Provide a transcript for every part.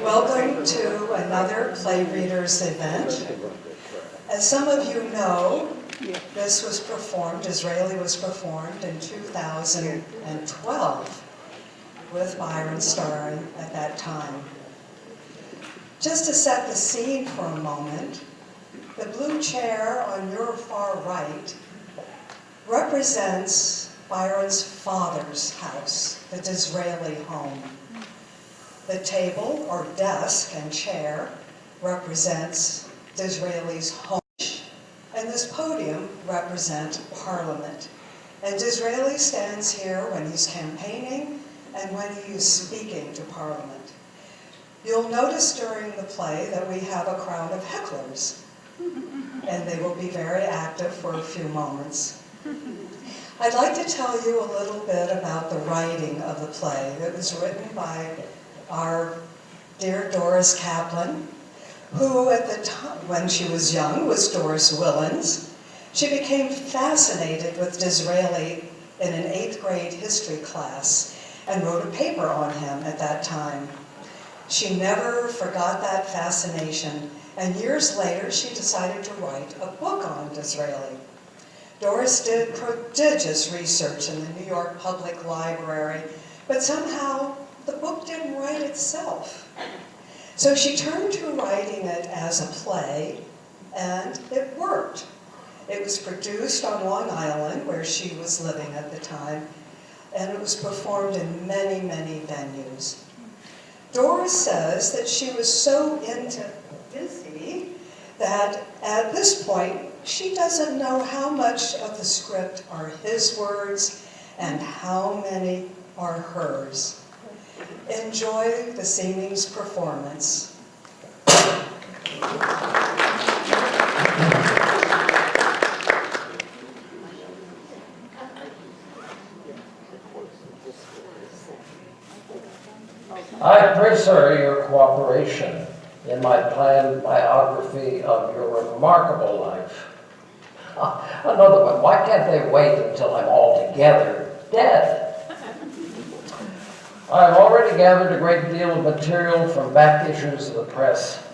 Welcome to another Playreaders event. As some of you know, this was performed, Disraeli was performed in 2012 with Byron starring at that time. Just to set the scene for a moment, the blue chair on your far right represents Byron's father's house, the Disraeli home. The table or desk and chair represents Disraeli's home, and this podium represents Parliament. And Disraeli stands here when he's campaigning and when he is speaking to Parliament. You'll notice during the play that we have a crowd of hecklers, and they will be very active for a few moments. I'd like to tell you a little bit about the writing of the play. It was written by our dear Doris Kaplan, who at the time, when she was young, was Doris Willens. She became fascinated with Disraeli in an 8th grade history class and wrote a paper on him at that time. She never forgot that fascination, and years later she decided to write a book on Disraeli. Doris did prodigious research in the New York Public Library, but somehow the book didn't write itself. So she turned to writing it as a play, and it worked. It was produced on Long Island, where she was living at the time, and it was performed in many, many venues. Doris says that she was so busy that at this point, she doesn't know how much of the script are his words and how many are hers. Enjoy the singing's performance. I appreciate your cooperation in my planned biography of your remarkable life. Another one, why can't they wait until I'm altogether dead? I've already gathered a great deal of material from back issues of the press,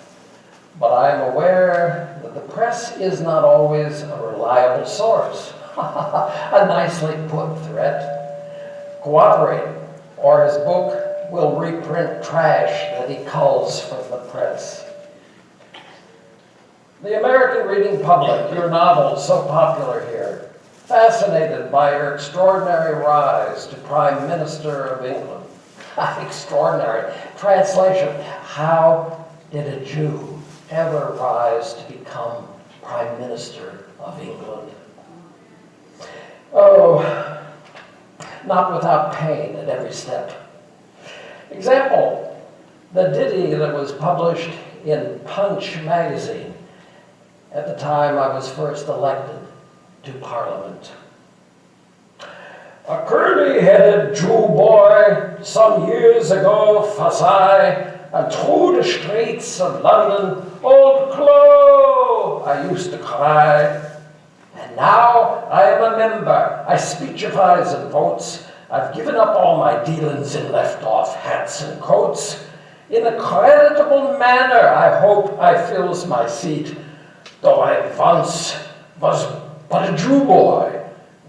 but I am aware that the press is not always a reliable source. A nicely put threat. Cooperate, or his book will reprint trash that he culls from the press. The American reading public, your novel so popular here, fascinated by your extraordinary rise to Prime Minister of England. Extraordinary. Translation, how did a Jew ever rise to become Prime Minister of England? Oh, not without pain at every step. Example, the ditty that was published in Punch magazine at the time I was first elected to Parliament. A curly-headed Jew boy some years ago fuss I, and through the streets of London, "Old Clo!" I used to cry. And now I am a member, I speechifies and votes. I've given up all my dealings in left-off hats and coats. In a creditable manner, I hope I fills my seat, though I once was but a Jew boy,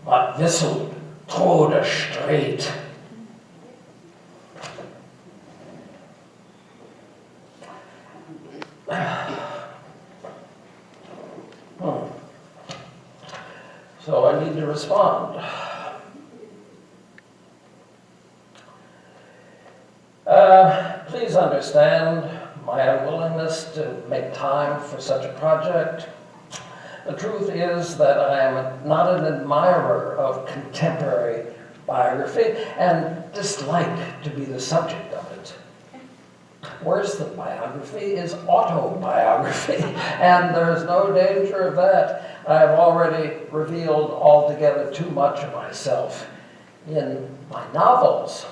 but whistled through the street. So I need to respond. Please understand my unwillingness to make time for such a project. The truth is that I am not an admirer of contemporary biography and dislike to be the subject of it. Worse than biography is autobiography, and there's no danger of that. I've already revealed altogether too much of myself in my novels.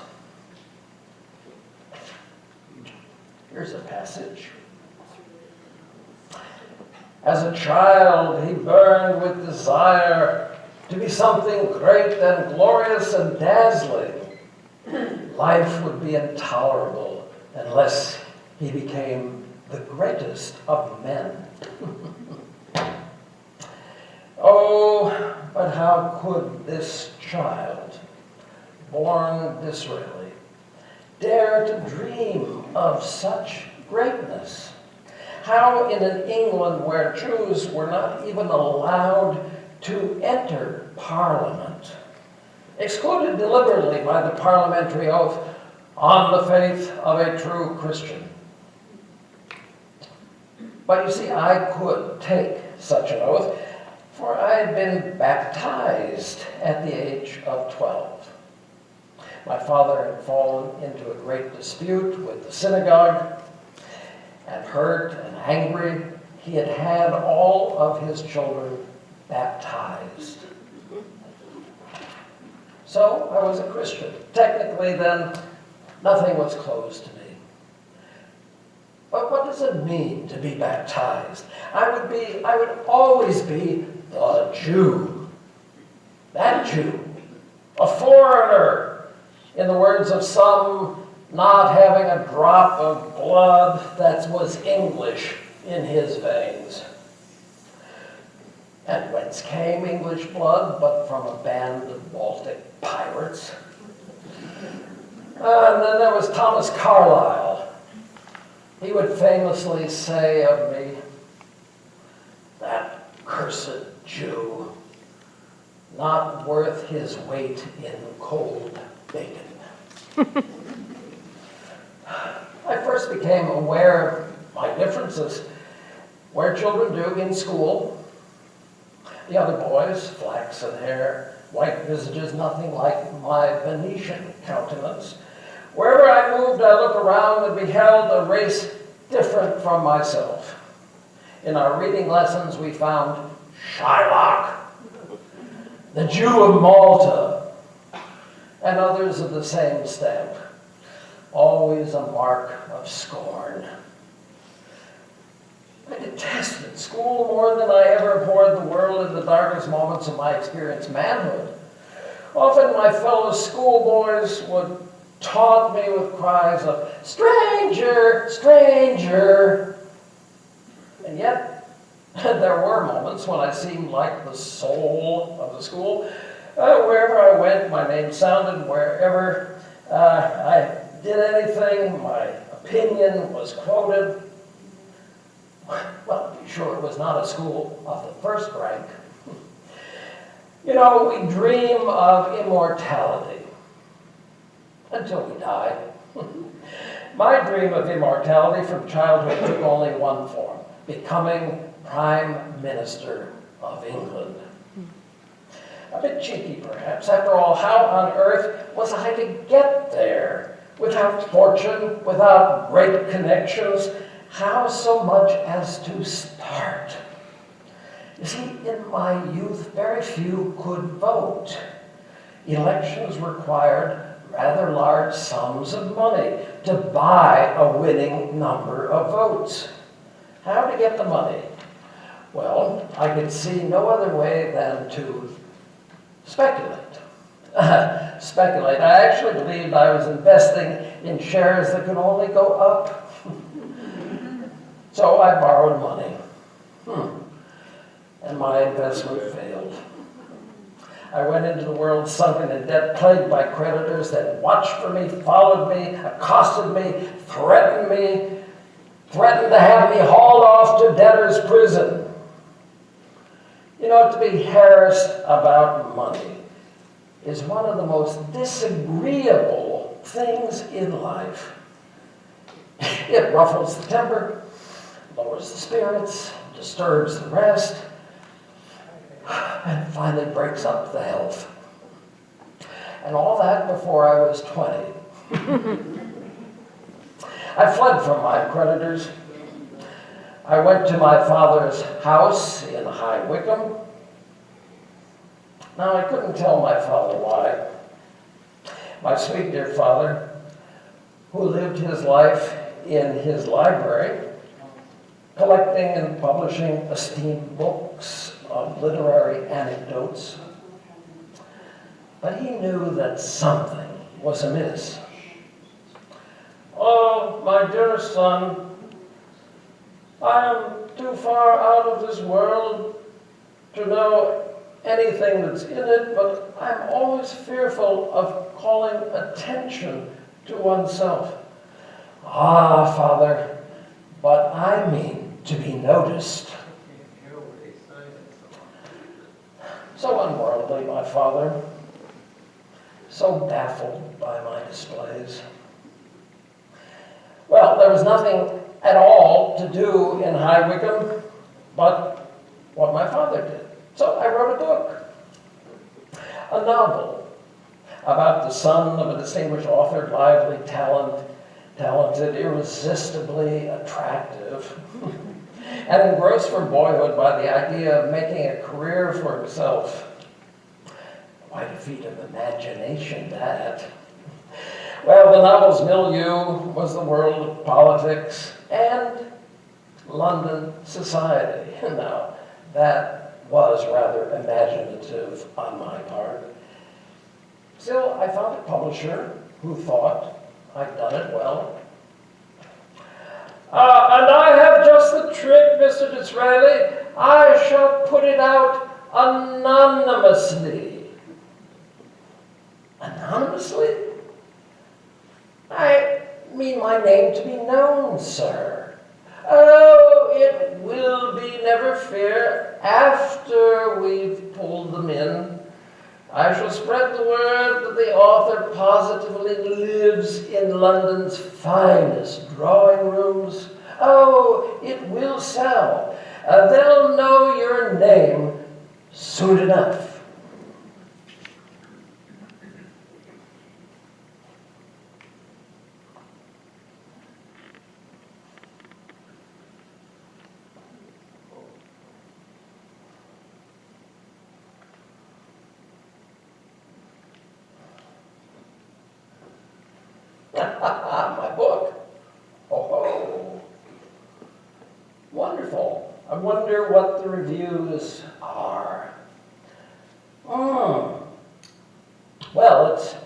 Here's a passage. As a child, he burned with desire to be something great and glorious and dazzling. Life would be intolerable unless he became the greatest of men. Oh, but how could this child, born Disraeli, dare to dream of such greatness? How in an England where Jews were not even allowed to enter Parliament, excluded deliberately by the parliamentary oath on the faith of a true Christian. But you see, I could take such an oath, for I had been baptized at the age of 12. My father had fallen into a great dispute with the synagogue, and hurt and angry, he had had all of his children baptized. So I was a Christian. Technically then, nothing was closed to me. But what does it mean to be baptized? I would always be the Jew. That Jew. A foreigner, in the words of some, not having a drop of blood that was English in his veins. And whence came English blood but from a band of Baltic pirates? And then there was Thomas Carlyle. He would famously say of me, that cursed Jew, not worth his weight in cold bacon. I first became aware of my differences where children do in school. The other boys, flaxen hair, white visages, nothing like my Venetian countenance. Wherever I moved, I looked around and beheld a race different from myself. In our reading lessons, we found Shylock, the Jew of Malta, and others of the same stamp. Always a mark of scorn. I detested school more than I ever abhorred the world in the darkest moments of my experienced manhood. Often my fellow schoolboys would taunt me with cries of, "Stranger, stranger!" And yet, there were moments when I seemed like the soul of the school. Wherever I went, my name sounded. Wherever I did anything, my opinion was quoted. Well, be sure it was not a school of the first rank. You know, we dream of immortality until we die. My dream of immortality from childhood took only one form: becoming Prime Minister of England. A bit cheeky, perhaps. After all, how on earth was I to get there? Without fortune, without great connections, how so much as to start? You see, in my youth, very few could vote. Elections required rather large sums of money to buy a winning number of votes. How to get the money? Well, I could see no other way than to speculate. Speculate. I actually believed I was investing in shares that could only go up. So I borrowed money. And my investment failed. I went into the world sunken in debt, plagued by creditors that watched for me, followed me, accosted me, threatened to have me hauled off to debtor's prison. You know, to be harassed about money is one of the most disagreeable things in life. It ruffles the temper, lowers the spirits, disturbs the rest, and finally breaks up the health. And all that before I was 20. I fled from my creditors. I went to my father's house in High Wycombe. Now, I couldn't tell my father why. My sweet dear father, who lived his life in his library, collecting and publishing esteemed books of literary anecdotes. But he knew that something was amiss. Oh, my dear son, I am too far out of this world to know anything that's in it, but I'm always fearful of calling attention to oneself. Ah, Father, but I mean to be noticed. So unworldly, my father, so baffled by my displays. Well, there was nothing at all to do in High Wycombe but what my father did. So I wrote a book, a novel about the son of a distinguished author, lively, talented, irresistibly attractive, and engrossed from boyhood by the idea of making a career for himself. Quite a feat of imagination, that. Well, the novel's milieu was the world of politics and London society. Now, that was rather imaginative on my part. Still, I found a publisher who thought I'd done it well. And I have just the trick, Mr. Disraeli. I shall put it out anonymously. Anonymously? I mean my name to be known, sir. Oh, it will be, never fear, after we've pulled them in. I shall spread the word that the author positively lives in London's finest drawing rooms. Oh, it will sell. They'll know your name soon enough. My book. Oh, wonderful. I wonder what the reviews are. Well, it's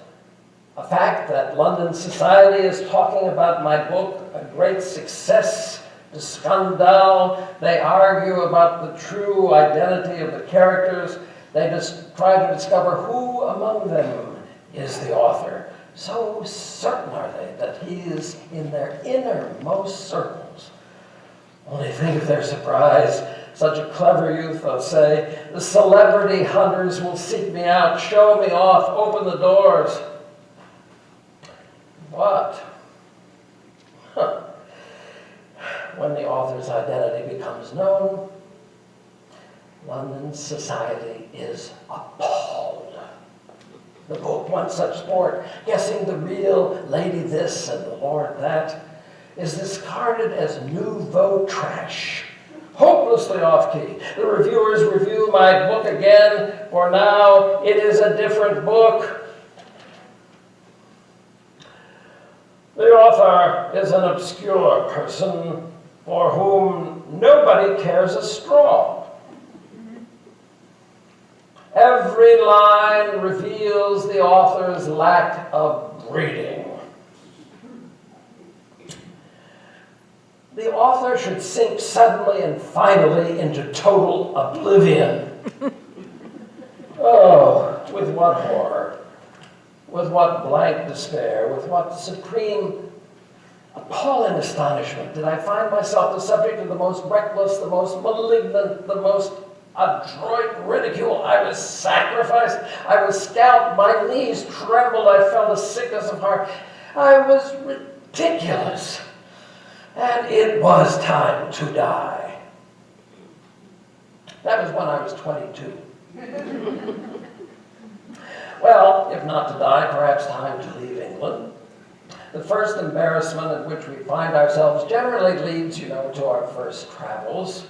a fact that London society is talking about my book, a great success, the scandal. They argue about the true identity of the characters. They just try to discover who among them is the author. So certain are they that he is in their innermost circles. Only think of their surprise. Such a clever youth, they'll say, the celebrity hunters will seek me out, show me off, open the doors. But when the author's identity becomes known, London society is appalled. The book, one such sport, guessing the real lady this and the lord that, is discarded as nouveau trash, hopelessly off-key. The reviewers review my book again, for now it is a different book. The author is an obscure person for whom nobody cares a straw. Every line reveals the author's lack of breeding. The author should sink suddenly and finally into total oblivion. Oh, with what horror, with what blank despair, with what supreme, appalling astonishment did I find myself the subject of the most reckless, the most malignant, the most adroit ridicule. I was sacrificed. I was scalped. My knees trembled. I felt a sickness of heart. I was ridiculous. And it was time to die. That was when I was 22. Well, if not to die, perhaps time to leave England. The first embarrassment in which we find ourselves generally leads, to our first travels.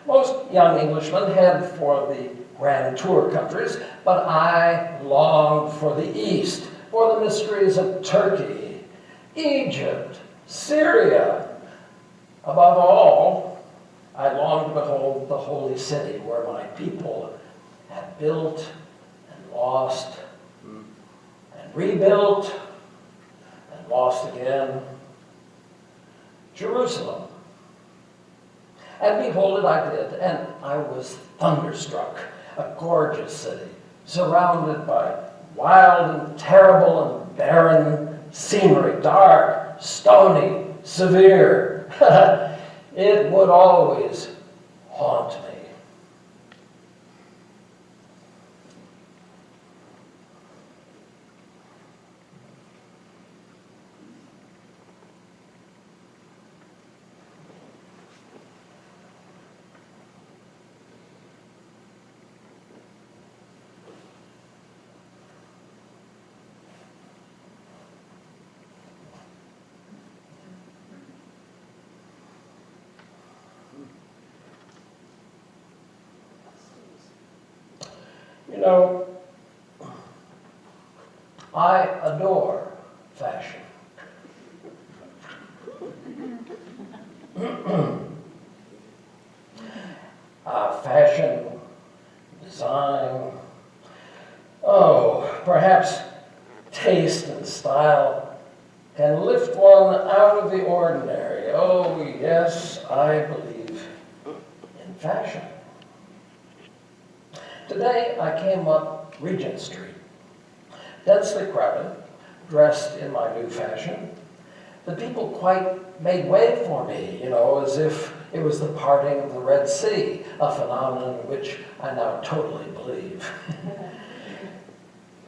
Most young Englishmen head for the grand tour countries, but I longed for the East, for the mysteries of Turkey, Egypt, Syria. Above all, I longed to behold the holy city where my people had built and lost and rebuilt and lost again. Jerusalem. And behold it I did, and I was thunderstruck. A gorgeous city, surrounded by wild and terrible and barren scenery, dark, stony, severe. It would always haunt me. You know, I adore fashion. Fashion, design, perhaps taste and style can lift one out of the ordinary. Oh, yes, I believe in fashion. Today I came up Regent Street, densely crowded, dressed in my new fashion. The people quite made way for me, as if it was the parting of the Red Sea, a phenomenon in which I now totally believe.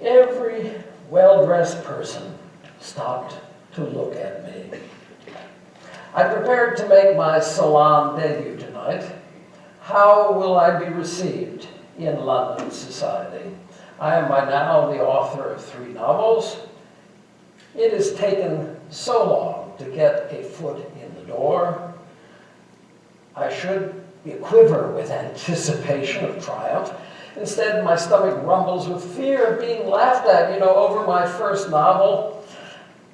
Every well-dressed person stopped to look at me. I prepared to make my salon debut tonight. How will I be received in London society? I am by now the author of 3 novels. It has taken so long to get a foot in the door. I should be aquiver with anticipation of triumph. Instead, my stomach rumbles with fear of being laughed at, over my first novel.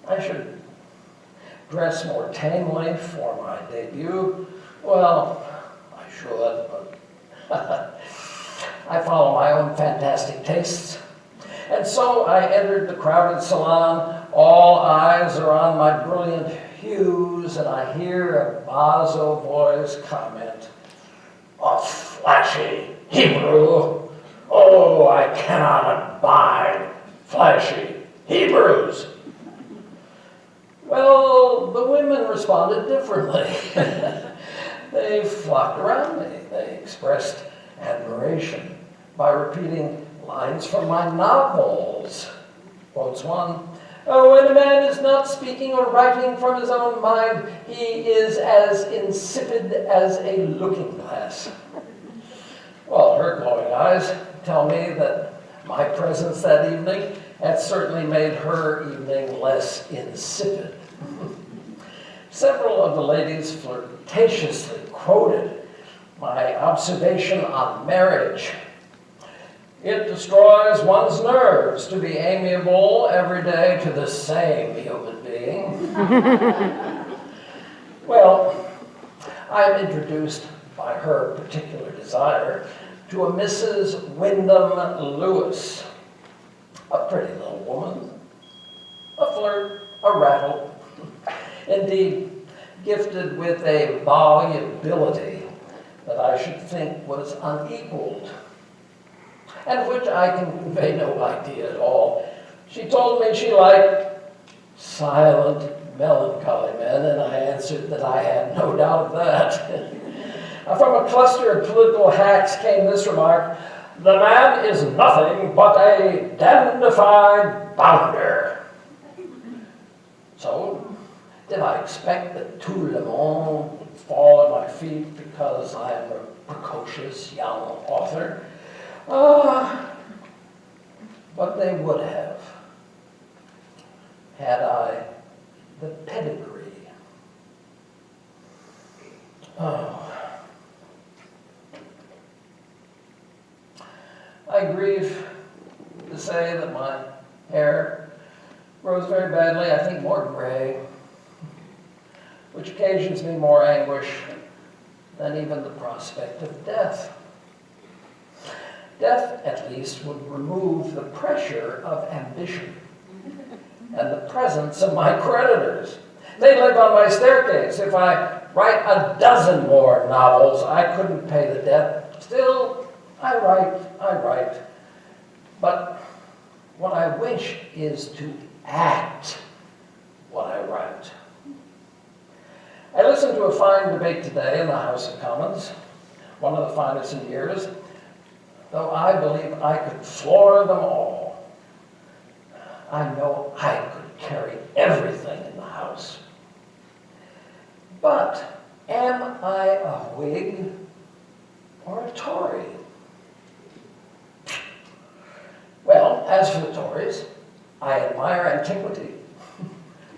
I should dress more tamely for my debut. Well, I should, but I follow my own fantastic tastes. And so I entered the crowded salon. All eyes are on my brilliant hues, and I hear a basso voice comment, "A flashy Hebrew. Oh, I cannot abide flashy Hebrews." Well, the women responded differently. They flocked around me. They expressed admiration by repeating lines from my novels. Quotes one, "When a man is not speaking or writing from his own mind, he is as insipid as a looking glass." Well, her glowing eyes tell me that my presence that evening had certainly made her evening less insipid. Several of the ladies flirtatiously quoted my observation on marriage. "It destroys one's nerves to be amiable every day to the same human being." Well, I'm introduced by her particular desire to a Mrs. Wyndham Lewis, a pretty little woman, a flirt, a rattle, indeed gifted with a volubility that I should think was unequaled, and which I can convey no idea at all. She told me she liked silent, melancholy men, and I answered that I had no doubt of that. From a cluster of political hacks came this remark, "The man is nothing but a dandified bounder." So, did I expect that tout le monde would fall at my feet because I am a precocious young author? But they would have, had I the pedigree. I grieve to say that my hair grows very badly, I think more gray, which occasions me more anguish than even the prospect of death. Death, at least, would remove the pressure of ambition. and the presence of my creditors. They live on my staircase. If I write a dozen more novels, I couldn't pay the debt. Still, I write. But what I wish is to act what I write. I listened to a fine debate today in the House of Commons, one of the finest in years, though I believe I could floor them all. I know I could carry everything in the House. But am I a Whig or a Tory? Well, as for the Tories, I admire antiquity,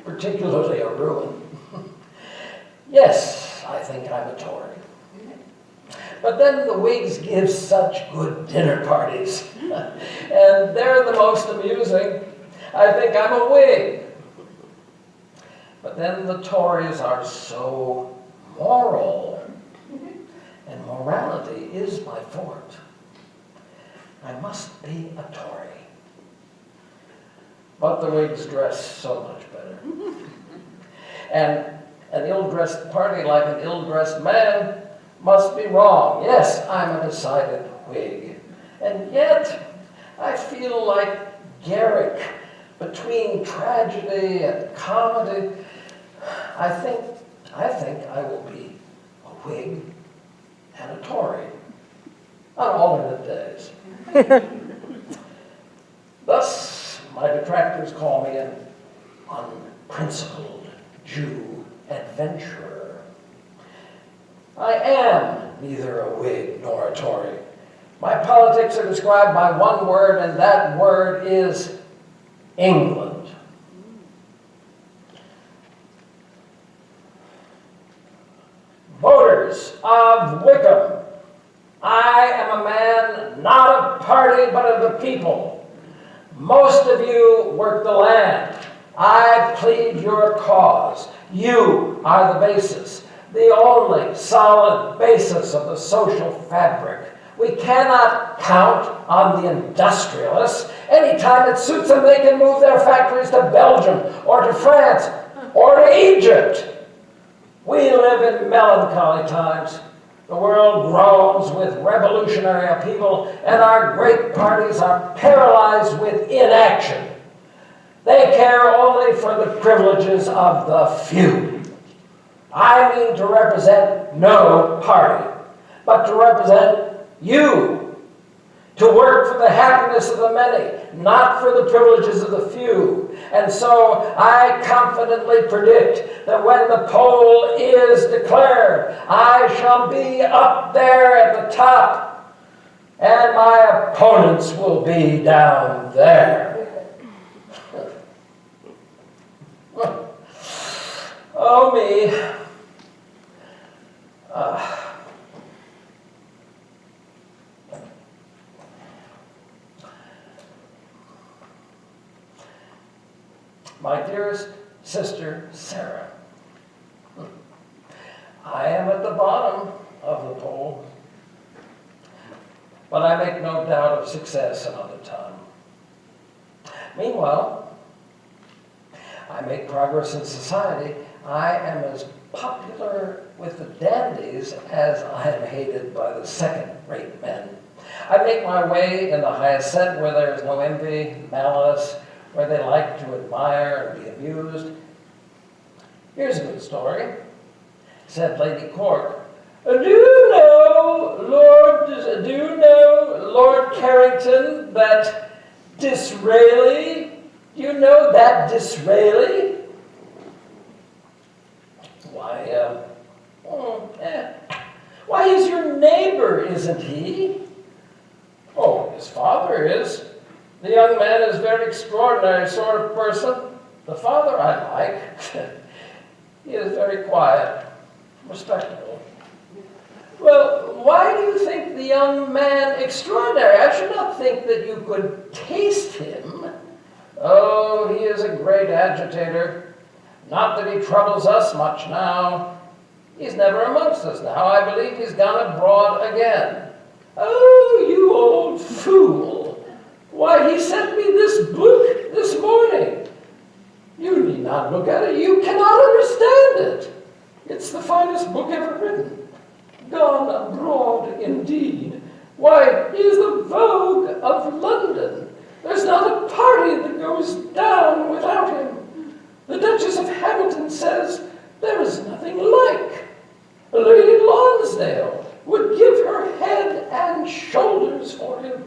particularly a ruin. Yes, I think I'm a Tory. But then the Whigs give such good dinner parties, and they're the most amusing. I think I'm a Whig. But then the Tories are so moral, and morality is my forte. I must be a Tory. But the Whigs dress so much better. And an ill-dressed party like an ill-dressed man must be wrong. Yes, I'm a decided Whig. And yet, I feel like Garrick between tragedy and comedy. I think I will be a Whig and a Tory on alternate days. Thus, my detractors call me an unprincipled Jew adventurer. I am neither a Whig nor a Tory. My politics are described by one word, and that word is England. Voters of Wickham, I am a man not of party but of the people. Most of you work the land. I plead your cause. You are the basis, the only solid basis of the social fabric. We cannot count on the industrialists. Anytime it suits them, they can move their factories to Belgium or to France or to Egypt. We live in melancholy times. The world groans with revolutionary upheaval, and our great parties are paralyzed with inaction. They care only for the privileges of the few. I mean to represent no party, but to represent you, to work for the happiness of the many, not for the privileges of the few. And so I confidently predict that when the poll is declared, I shall be up there at the top, and my opponents will be down there. Oh me. My dearest sister, Sarah, I am at the bottom of the poll, but I make no doubt of success another time. Meanwhile, I make progress in society. I am as popular with the dandies as I am hated by the second-rate men. I make my way in the high ascent where there is no envy, malice, where they like to admire and be amused. Here's a good story. Said Lady Cork, do you know, Lord Carrington, that Disraeli? Do you know that Disraeli? Why, he's your neighbor, isn't he? Oh, his father is. The young man is a very extraordinary sort of person. The father I like. He is very quiet, respectable. Well, why do you think the young man extraordinary? I should not think that you could taste him. Oh, he is a great agitator. Not that he troubles us much now. He's never amongst us now. I believe he's gone abroad again. Oh, you old fool. Why, he sent me this book this morning. You need not look at it. You cannot understand it. It's the finest book ever written. Gone abroad, indeed. Why, he is the Vogue of London. There's not a party that goes down without him. The Duchess of Hamilton says there is nothing like. Lady Lonsdale would give her head and shoulders for him.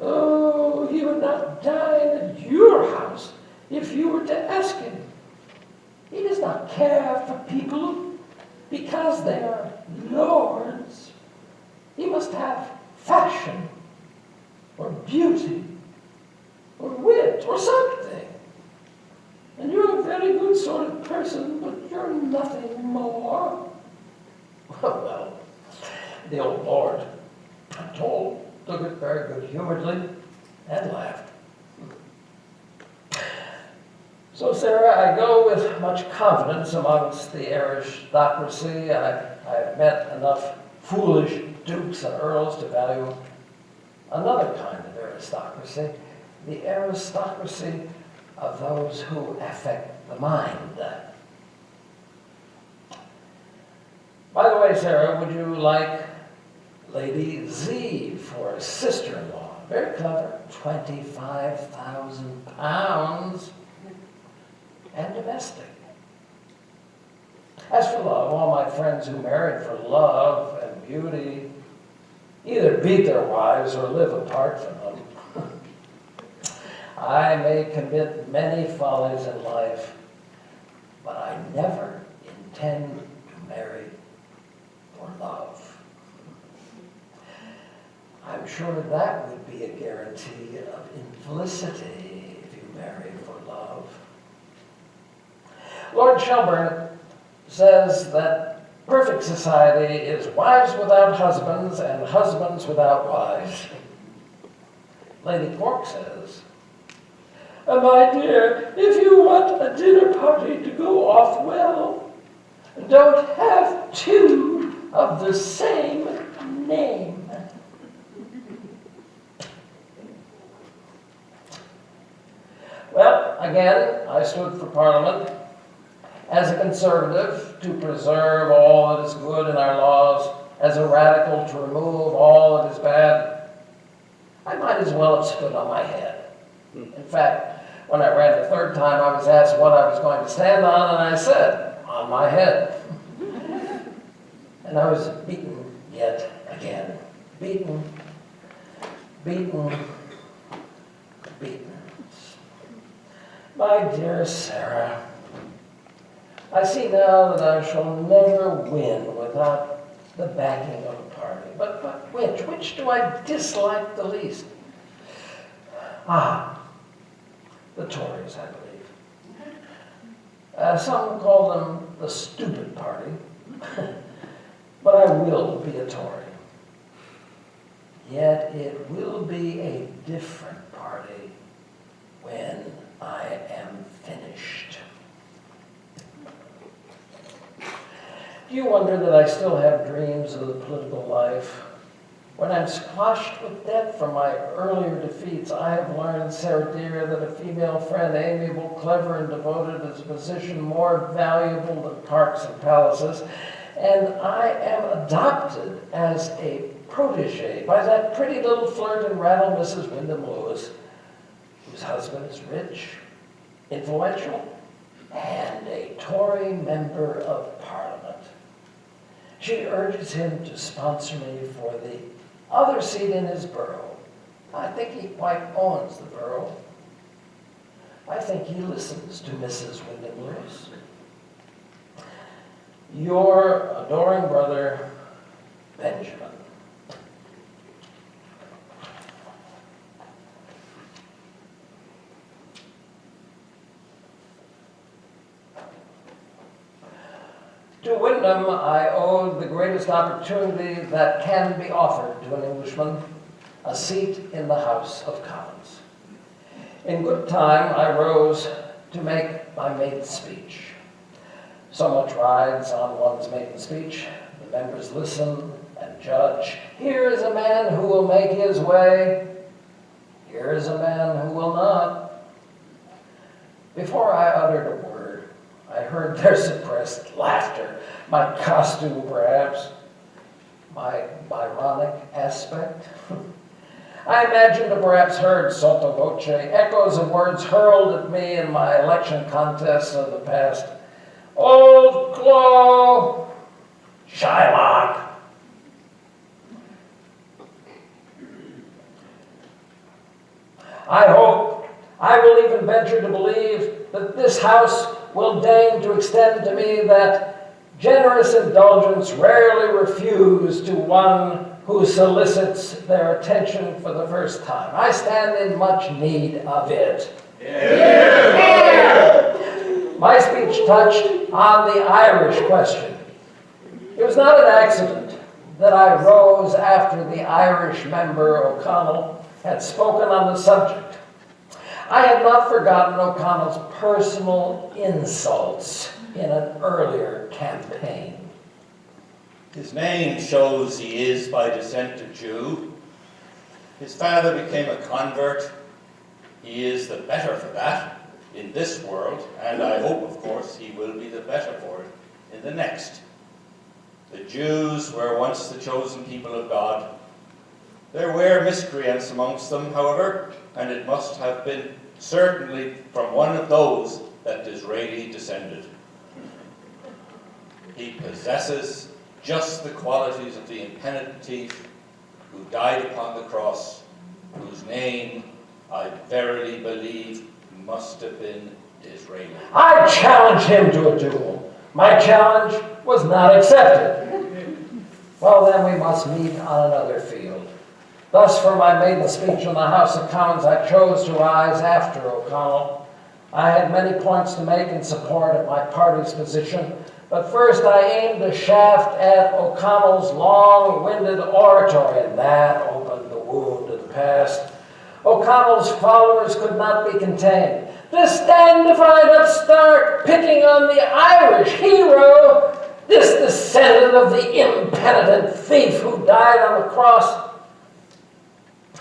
Oh, he would not dine at your house if you were to ask him. He does not care for people because they are lords. He must have fashion, or beauty, or wit, or something. And you're a very good sort of person, but you're nothing more. Well, the old lord, I'm told, took it very good-humoredly and laughed. So, Sarah, I go with much confidence amongst the aristocracy. I've met enough foolish dukes and earls to value another kind of aristocracy, the aristocracy of those who affect the mind. By the way, Sarah, would you like Lady Z for a sister-in-law? Very clever, £25,000 and domestic. As for love, all my friends who married for love and beauty either beat their wives or live apart from them. I may commit many follies in life, but I never intend to marry for love. I'm sure that would be a guarantee of infelicity if you marry for love. Lord Shelburne says that perfect society is wives without husbands and husbands without wives. Lady Cork says, my dear, if you want a dinner party to go off well, don't have two of the same name. Well, again, I stood for Parliament as a conservative to preserve all that is good in our laws, as a radical to remove all that is bad. I might as well have stood on my head. In fact, when I ran the third time, I was asked what I was going to stand on, and I said, on my head. And I was beaten yet again. Beaten, beaten, beaten. My dear Sarah, I see now that I shall never win without the backing of a party. But which do I dislike the least? The Tories, I believe. Some call them the stupid party, but I will be a Tory. Yet it will be a different party when I am finished. Do you wonder that I still have dreams of the political life? When I'm squashed with debt from my earlier defeats, I have learned, Sarah dear, that a female friend, amiable, clever, and devoted, is a position more valuable than parks and palaces, and I am adopted as a protege by that pretty little flirt and rattle, Mrs. Wyndham Lewis, whose husband is rich, influential, and a Tory member of Parliament. She urges him to sponsor me for the other seat in his borough. I think he quite owns the borough. I think he listens to Mrs. Wyndham Lewis. Your adoring brother, Benjamin. To Wyndham, I owe the greatest opportunity that can be offered to an Englishman, a seat in the House of Commons. In good time, I rose to make my maiden speech. So much rides on one's maiden speech. The members listen and judge. Here is a man who will make his way. Here is a man who will not. Before I uttered a word, I heard their suppressed laughter, my costume perhaps, my Byronic aspect. I imagined or perhaps heard sotto voce echoes of words hurled at me in my election contests of the past. Old Chloe, Shylock. I will even venture to believe that this house will deign to extend to me that generous indulgence rarely refused to one who solicits their attention for the first time. I stand in much need of it. My speech touched on the Irish question. It was not an accident that I rose after the Irish member O'Connell had spoken on the subject. I had not forgotten O'Connell's personal insults in an earlier campaign. His name shows he is by descent a Jew. His father became a convert. He is the better for that in this world, and I hope, of course, he will be the better for it in the next. The Jews were once the chosen people of God. There were miscreants amongst them, however, and it must have been certainly from one of those that Disraeli descended. He possesses just the qualities of the impenitent thief who died upon the cross, whose name I verily believe must have been Disraeli. I challenged him to a duel. My challenge was not accepted. Well, then we must meet on another field. Thus, for my maiden speech in the House of Commons, I chose to rise after O'Connell. I had many points to make in support of my party's position, but first I aimed a shaft at O'Connell's long-winded oratory, and that opened the wound of the past. O'Connell's followers could not be contained. This dandified upstart picking on the Irish hero, this descendant of the impenitent thief who died on the cross.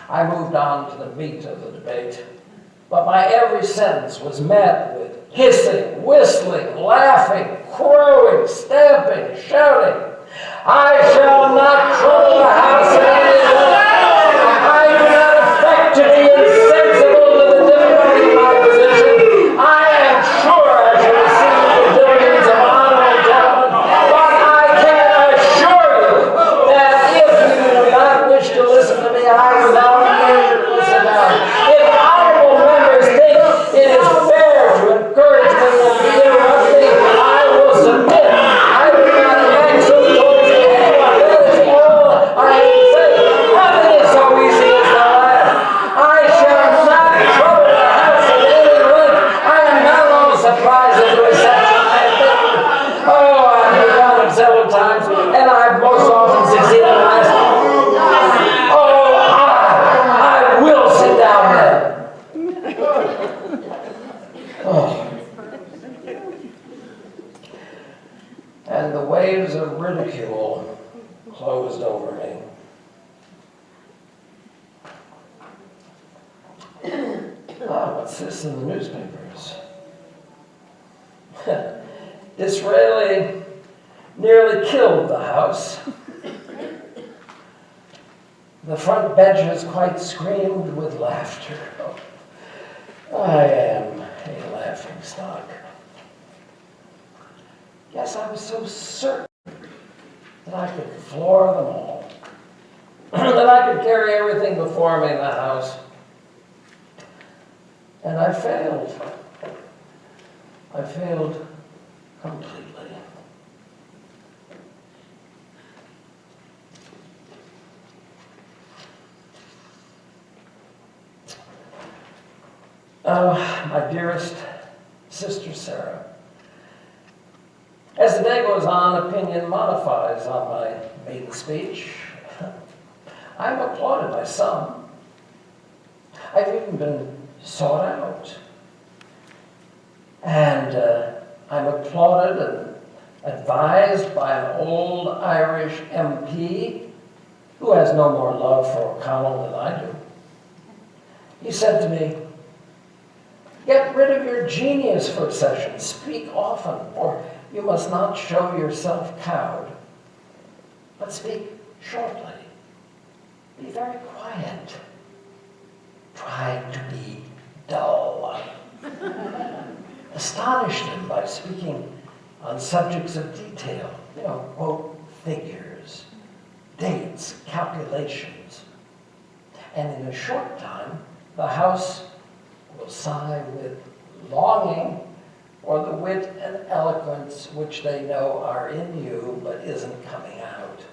I moved on to the meat of the debate, but my every sentence was met with hissing, whistling, laughing, crowing, stamping, shouting. I shall not trouble the house any longer. I do not affect to be insensible to the difficulty of my position. I am sure I shall receive the diligence of honorable gentlemen, but I can assure you that if you do not wish to listen to me, I will not listen down. If honorable members think it is fair to encourage me and to interrupt me, I will submit. I do not act so towards anyone. That is all I can say. Nothing is so easy as that. I shall not trouble the house at any rate. I am not at all surprised at the reception I have taken. Oh, I've been on it several times, and I've most often succeeded last. Oh, I will sit down then. Oh. And the waves of ridicule closed over me. What's this in the newspapers? Disraeli nearly killed the house. The front benches quite screamed with laughter. I am a laughing stock. Yes, I was so certain that I could floor them all, that I could carry everything before me in the house. And I failed. I failed completely. Oh, my dearest Sister Sarah, as the day goes on, opinion modifies on my maiden speech. I'm applauded by some. I've even been sought out. And I'm applauded and advised by an old Irish MP who has no more love for O'Connell than I do. He said to me, Get rid of your genius for a session. Speak often, for you must not show yourself cowed. But speak shortly. Be very quiet. Try to be dull. Astonish them by speaking on subjects of detail. Quote figures, dates, calculations. And in a short time, the house will sigh with longing for the wit and eloquence which they know are in you but isn't coming out.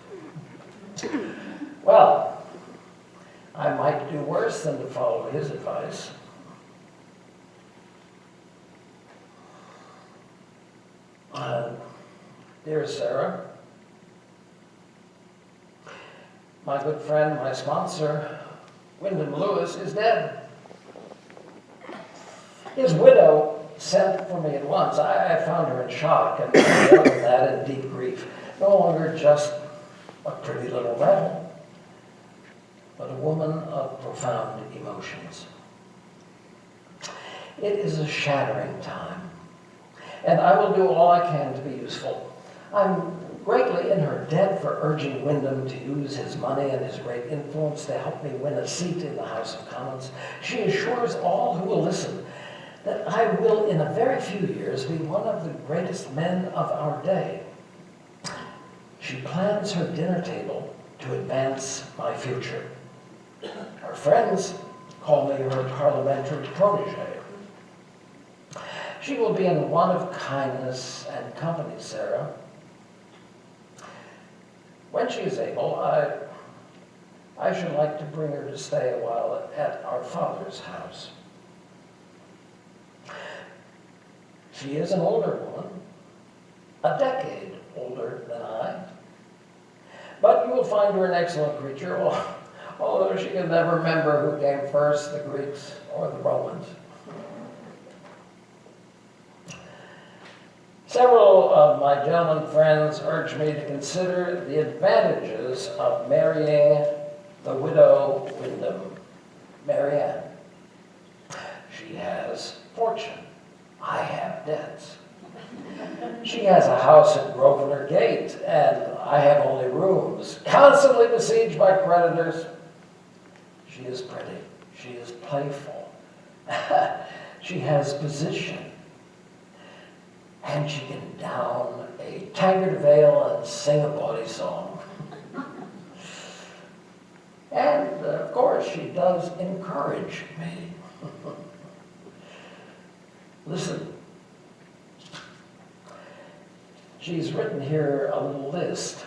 Well, I might do worse than to follow his advice. Dear Sarah, my good friend, my sponsor, Wyndham Lewis, is dead. His widow sent for me at once. I found her in shock, and more than that, in deep grief. No longer just a pretty little rebel, but a woman of profound emotions. It is a shattering time, and I will do all I can to be useful. I'm greatly in her debt for urging Wyndham to use his money and his great influence to help me win a seat in the House of Commons. She assures all who will listen that I will, in a very few years, be one of the greatest men of our day. She plans her dinner table to advance my future. Her friends call me her parliamentary protege. She will be in want of kindness and company, Sarah. When she is able, I should like to bring her to stay a while at our father's house. She is an older woman, a decade older than I, but you will find her an excellent creature, although she can never remember who came first, the Greeks or the Romans. Several of my gentleman friends urge me to consider the advantages of marrying the widow Wyndham, Marianne. She has fortune. I have debts. She has a house at Grosvenor Gate, and I have only rooms, constantly besieged by creditors. She is pretty. She is playful. She has position. And she can down a tankard of ale and sing a bawdy song. And, of course, she does encourage me. Listen. She's written here a little list.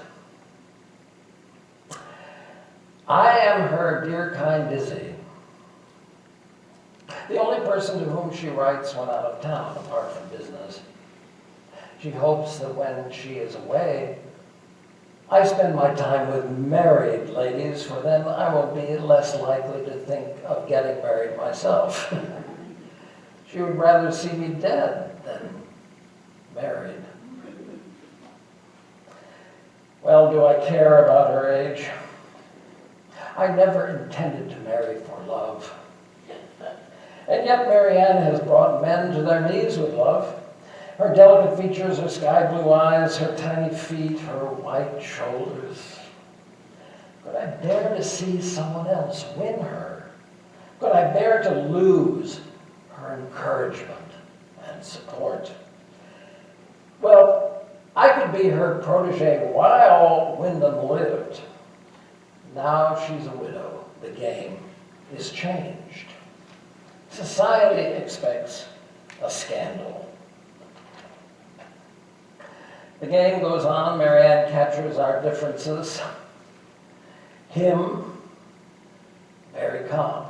I am her dear kind Dizzy, the only person to whom she writes when out of town, apart from business. She hopes that when she is away, I spend my time with married ladies, for then I will be less likely to think of getting married myself. She would rather see me dead than married. Well, do I care about her age? I never intended to marry for love. And yet Marianne has brought men to their knees with love. Her delicate features, her sky blue eyes, her tiny feet, her white shoulders. Could I bear to see someone else win her? Could I bear to lose her encouragement and support? Well, I could be her protege while Wyndham lived. Now she's a widow. The game is changed. Society expects a scandal. The game goes on. Marianne captures our differences. Him, very calm.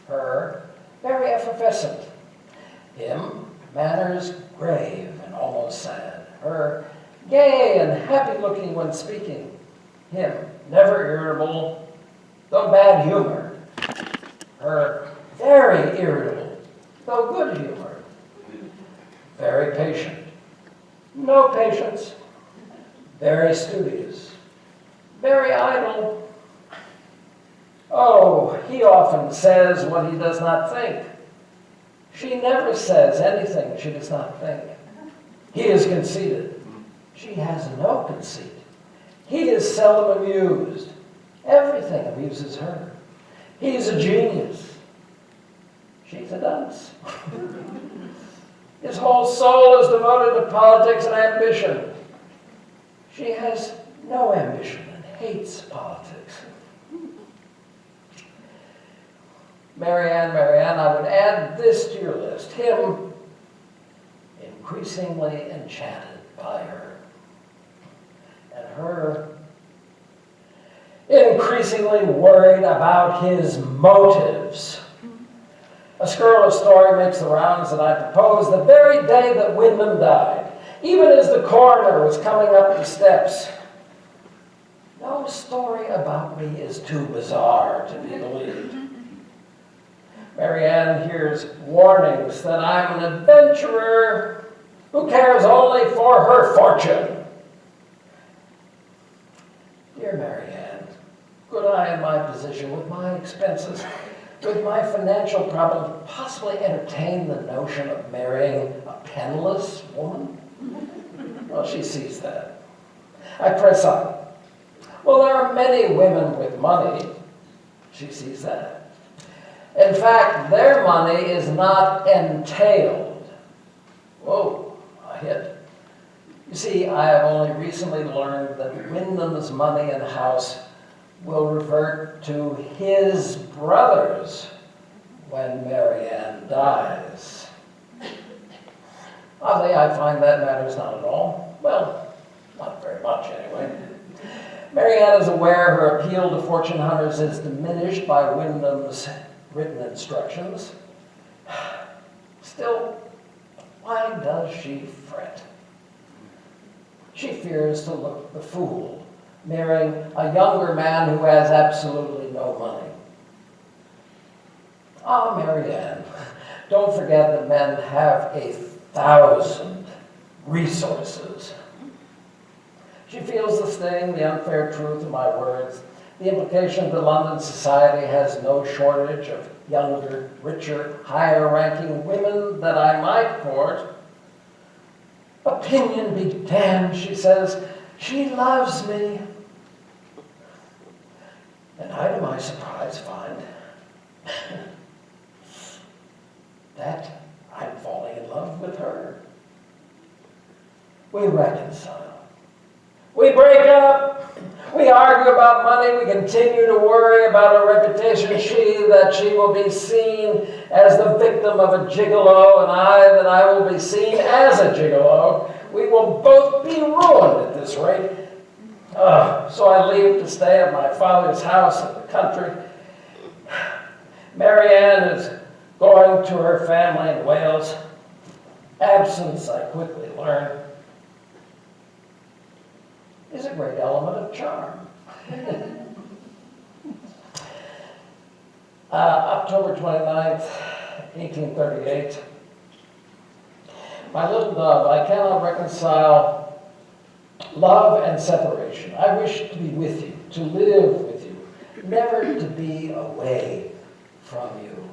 Her, very effervescent. Him, manners grave and almost sad. Her, gay and happy-looking when speaking. Him, never irritable, though bad-humored. Her, very irritable, though good-humored. Very patient. No patience. Very studious. Very idle. Oh, he often says what he does not think. She never says anything she does not think. He is conceited. She has no conceit. He is seldom amused. Everything amuses her. He is a genius. She's a dunce. His whole soul is devoted to politics and ambition. She has no ambition and hates politics. Marianne, I would add this to your list. Him, increasingly enchanted by her. And her, increasingly worried about his motives. A scurrilous story makes the rounds that I propose the very day that Wyndham died, even as the coroner was coming up the steps. No story about me is too bizarre to be believed. Marianne hears warnings that I'm an adventurer who cares only for her fortune. Dear Marianne, could I, in my position, with my expenses, with my financial problems, possibly entertain the notion of marrying a penniless woman? Well, she sees that. I press on. Well, there are many women with money. She sees that. In fact, their money is not entailed. Whoa, I hit. You see, I have only recently learned that Wyndham's money and house will revert to his brothers when Marianne dies. Oddly, I find that matters not at all. Well, not very much anyway. Marianne is aware her appeal to fortune hunters is diminished by Wyndham's written instructions. Still, why does she fret? She fears to look the fool, marrying a younger man who has absolutely no money. Ah, Marianne, don't forget that men have 1,000 resources. She feels the sting, the unfair truth of my words, the implication that London society has no shortage of younger, richer, higher-ranking women that I might court. Opinion be damned, she says. She loves me. And I, to my surprise, find that I'm falling in love with her. We reconcile. We break up. We argue about money. We continue to worry about her reputation. That she will be seen as the victim of a gigolo, and that I will be seen as a gigolo. We will both be ruined at this rate. So I leave to stay at my father's house in the country. Marianne is going to her family in Wales. Absence, I quickly learn, is a great element of charm. October 29th, 1838. My little dove, I cannot reconcile love and separation. I wish to be with you, to live with you, never to be away from you.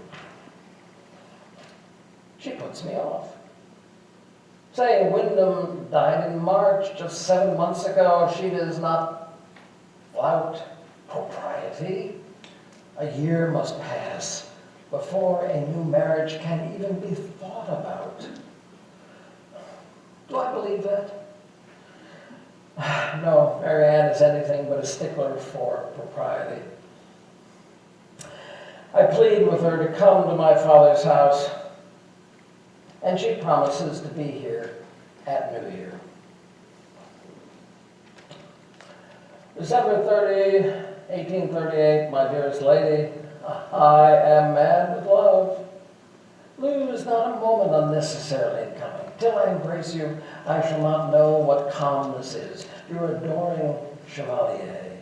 She puts me off. Saying Wyndham died in March, just 7 months ago, she does not flout propriety. A year must pass before a new marriage can even be thought about. Do I believe that? No, Marianne is anything but a stickler for propriety. I plead with her to come to my father's house, and she promises to be here at New Year. December 30, 1838, my dearest lady, I am mad with love. Lose not a moment unnecessarily in coming. Till I embrace you, I shall not know what calmness is. Your adoring Chevalier.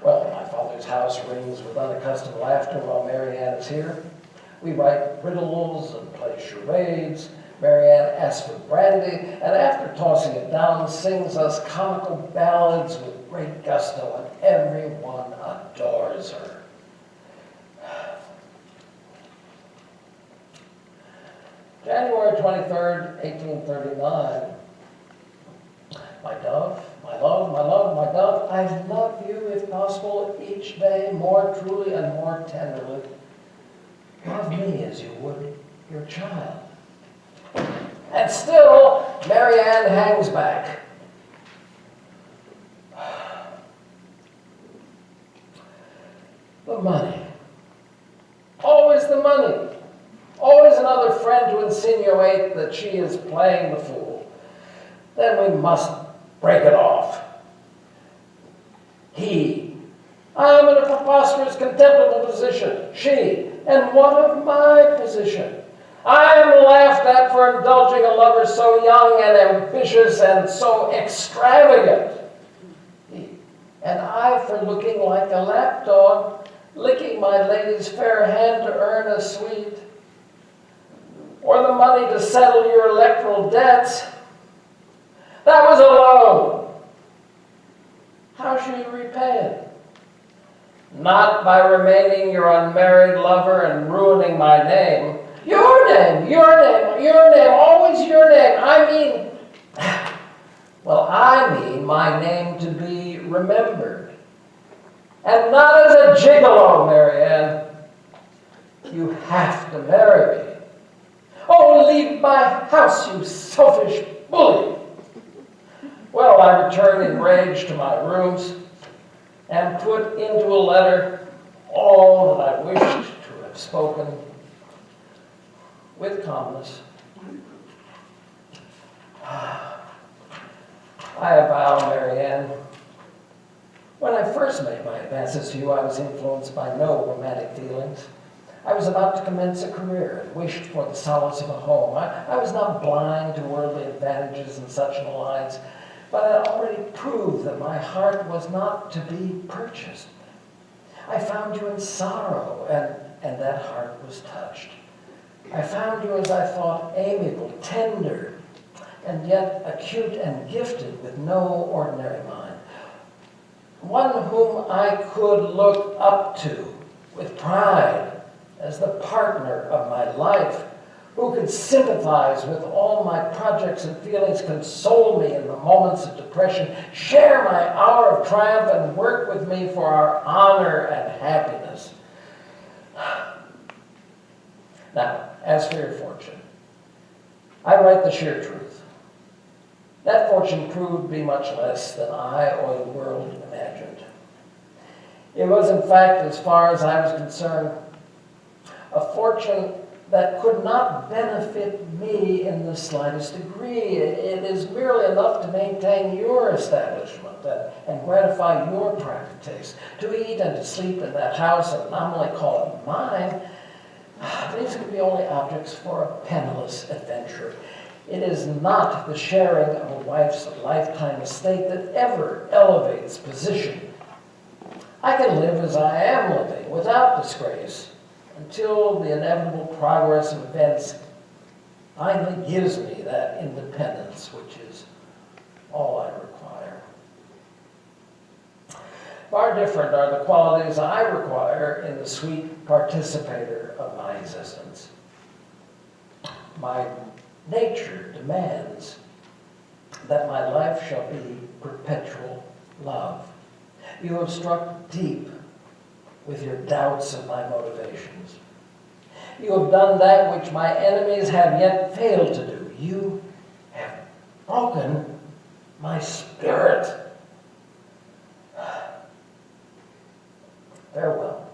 Well, my father's house rings with unaccustomed laughter while Marianne is here. We write riddles and play charades. Marianne asks for brandy, and after tossing it down, sings us comical ballads with great gusto, and everyone adores her. January 23rd, 1839. My dove, my love, my love, my dove, I love you, if possible, each day more truly and more tenderly. Love me as you would your child. And still, Mary Ann hangs back. The money. Always the money. Always another friend to insinuate that she is playing the fool. Then we must break it off. He. I am in a preposterous, contemptible position. She. And what of my position? I am laughed at for indulging a lover so young and ambitious and so extravagant. He. And I for looking like a lapdog, licking my lady's fair hand to earn a sweet, or the money to settle your electoral debts. That was a loan. How shall you repay it? Not by remaining your unmarried lover and ruining my name. Your name, your name, your name, always your name. I mean my name to be remembered. And not as a gigolo, Mary Ann. You have to marry me. Oh, leave my house, you selfish bully. Well, I returned enraged to my rooms and put into a letter all that I wished to have spoken with calmness. I avow, Mary Ann, when I first made my advances to you, I was influenced by no romantic feelings. I was about to commence a career and wished for the solace of a home. I was not blind to worldly advantages and such an alliance, but I had already proved that my heart was not to be purchased. I found you in sorrow, and that heart was touched. I found you, as I thought, amiable, tender, and yet acute and gifted with no ordinary mind. One whom I could look up to with pride as the partner of my life, who could sympathize with all my projects and feelings, console me in the moments of depression, share my hour of triumph, and work with me for our honor and happiness. Now, as for your fortune, I write the sheer truth. That fortune proved to be much less than I or the world imagined. It was, in fact, as far as I was concerned, a fortune that could not benefit me in the slightest degree. It is merely enough to maintain your establishment and gratify your private taste. To eat and to sleep in that house and nominally call it mine, these could be only objects for a penniless adventurer. It is not the sharing of a wife's lifetime estate that ever elevates position. I can live as I am living, without disgrace, until the inevitable progress of events finally gives me that independence, which is all I require. Far different are the qualities I require in the sweet participator of my existence. My nature demands that my life shall be perpetual love. You have struck deep with your doubts of my motivations. You have done that which my enemies have yet failed to do. You have broken my spirit. Farewell.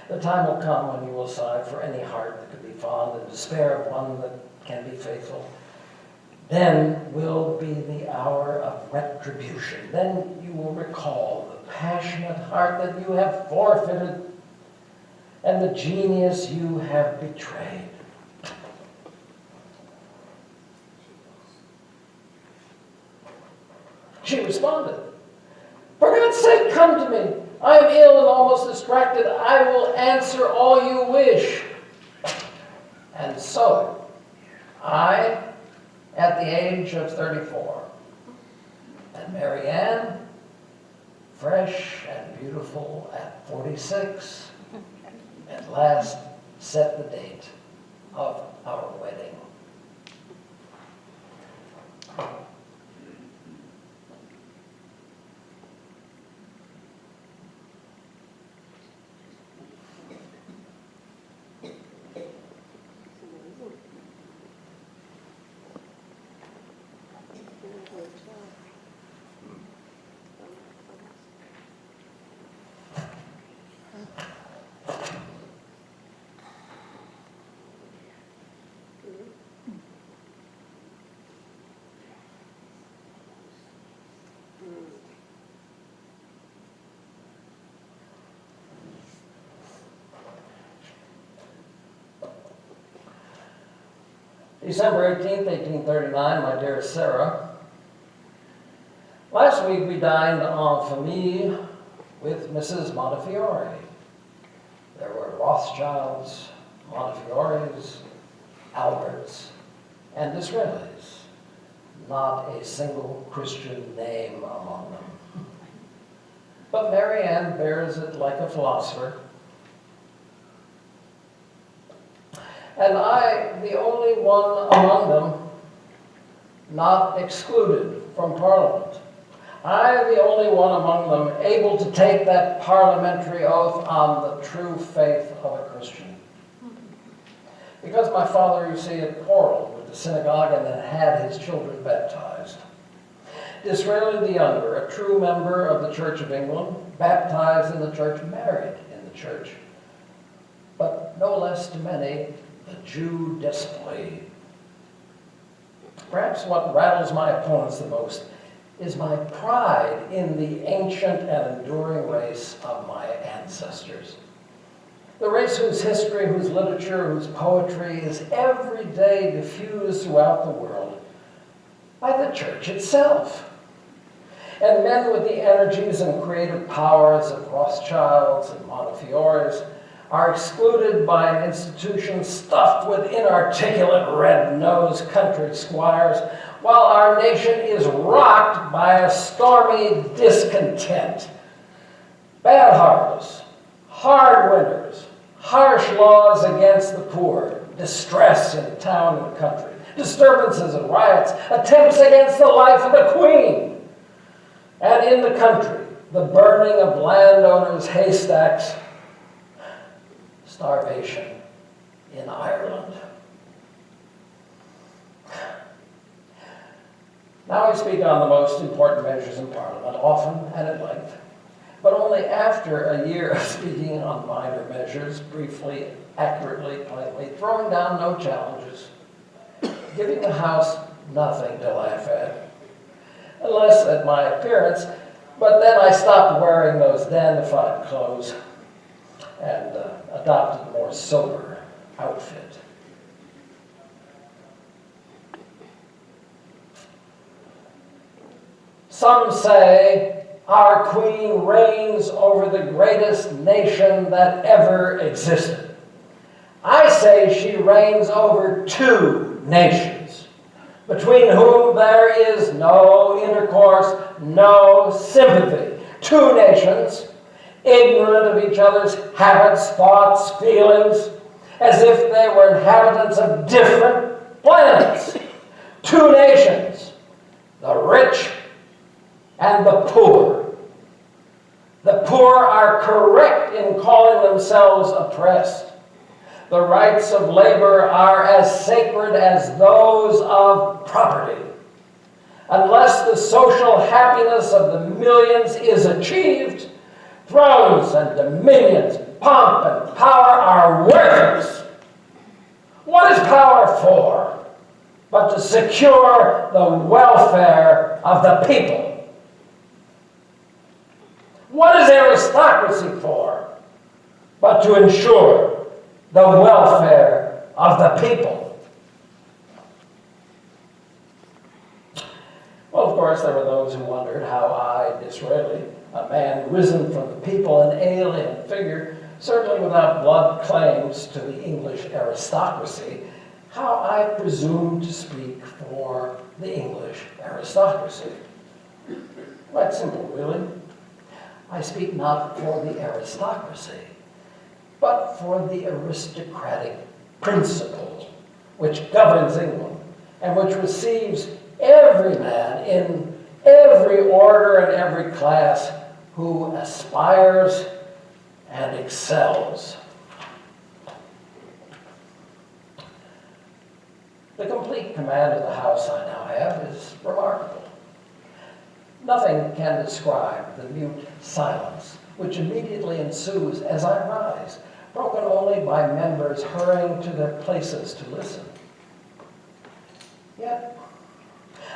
The time will come when you will sigh for any heart that could be fond and despair of one that can be faithful. Then will be the hour of retribution. Then you will recall the passionate heart that you have forfeited and the genius you have betrayed. She responded, "For God's sake, come to me. I am ill and almost distracted. I will answer all you wish." And so, I, at the age of 34, and Mary Ann, fresh and beautiful at 46, at last set the date of our wedding. December 18th, 1839, my dear Sarah. Last week we dined en famille with Mrs. Montefiore. There were Rothschilds, Montefiores, Alberts, and Disraelis. Not a single Christian name among them. But Mary Ann bears it like a philosopher. And I, the only one among them, not excluded from Parliament. I, the only one among them, able to take that parliamentary oath on the true faith of a Christian. Because my father, you see, had quarreled with the synagogue and then had his children baptized. Disraeli the Younger, a true member of the Church of England, baptized in the church, married in the church. But no less to many, the Jew despot. Perhaps what rattles my opponents the most is my pride in the ancient and enduring race of my ancestors. The race whose history, whose literature, whose poetry is every day diffused throughout the world by the church itself. And men with the energies and creative powers of Rothschilds and Montefiores are excluded by an institution stuffed with inarticulate red-nosed country squires, while our nation is rocked by a stormy discontent. Bad harvests, hard winters, harsh laws against the poor, distress in town and country, disturbances and riots, attempts against the life of the Queen. And in the country, the burning of landowners' haystacks, starvation in Ireland. Now I speak on the most important measures in Parliament, often and at length, but only after a year of speaking on minor measures, briefly, accurately, plainly, throwing down no challenges, giving the House nothing to laugh at, unless at my appearance, but then I stopped wearing those dandified clothes and adopted a more sober outfit. Some say our Queen reigns over the greatest nation that ever existed. I say she reigns over two nations, between whom there is no intercourse, no sympathy. Two nations, ignorant of each other's habits, thoughts, feelings, as if they were inhabitants of different planets. Two nations, the rich and the poor. The poor are correct in calling themselves oppressed. The rights of labor are as sacred as those of property. Unless the social happiness of the millions is achieved, thrones and dominions, pomp and power are worthless. What is power for but to secure the welfare of the people? What is aristocracy for but to ensure the welfare of the people? Well, of course, there were those who wondered how I, Disraeli, a man risen from the people, an alien figure, certainly without blood claims to the English aristocracy, how I presumed to speak for the English aristocracy. Quite simple, really. I speak not for the aristocracy, but for the aristocratic principle which governs England and which receives every man in every order and every class who aspires and excels. The complete command of the house I now have is remarkable. Nothing can describe the mute silence which immediately ensues as I rise, broken only by members hurrying to their places to listen. Yet,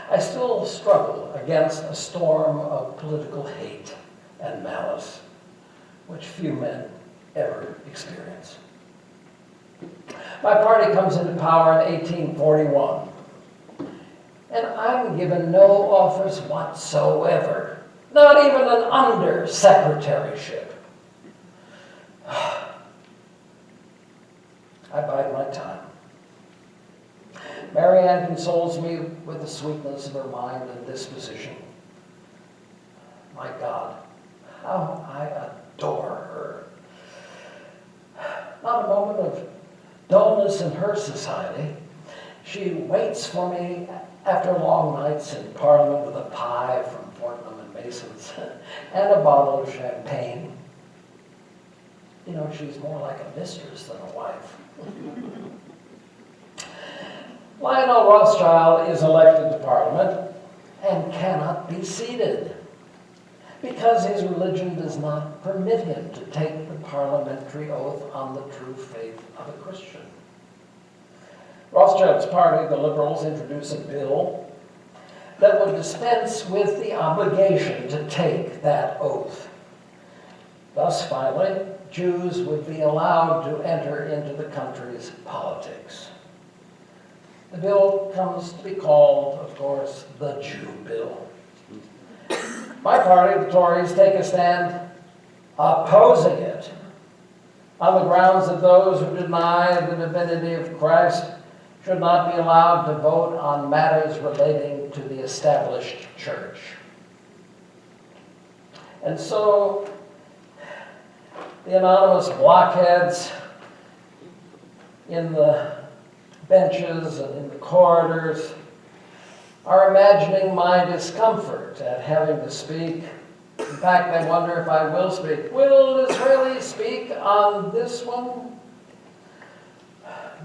I still struggle against a storm of political hate and malice, which few men ever experience. My party comes into power in 1841, and I'm given no office whatsoever, not even an under-secretaryship. I bide my time. Marianne consoles me with the sweetness of her mind and disposition. My God, how I adore her. Not a moment of dullness in her society. She waits for me after long nights in Parliament with a pie from Fortnum and Mason's and a bottle of champagne. You know, she's more like a mistress than a wife. Lionel Rothschild is elected to Parliament and cannot be seated because his religion does not permit him to take the parliamentary oath on the true faith of a Christian. Rothschild's party, the Liberals, introduced a bill that would dispense with the obligation to take that oath. Thus, finally, Jews would be allowed to enter into the country's politics. The bill comes to be called, of course, the Jew Bill. My party, the Tories, take a stand opposing it on the grounds that those who deny the divinity of Christ should not be allowed to vote on matters relating to the established church. And so, the anonymous blockheads in the benches and in the corridors are imagining my discomfort at having to speak. In fact, they wonder if I will speak. Will Disraeli speak on this one?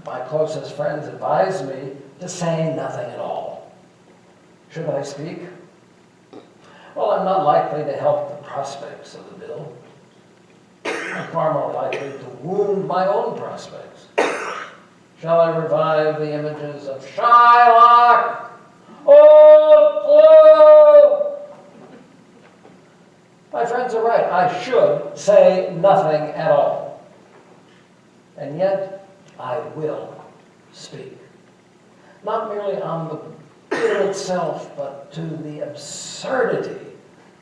My closest friends advise me to say nothing at all. Should I speak? Well, I'm not likely to help the prospects of the bill. I'm far more likely to wound my own prospects. Shall I revive the images of Shylock? Old Clue! My friends are right. I should say nothing at all. And yet, I will speak. Not merely on the bill itself, but to the absurdity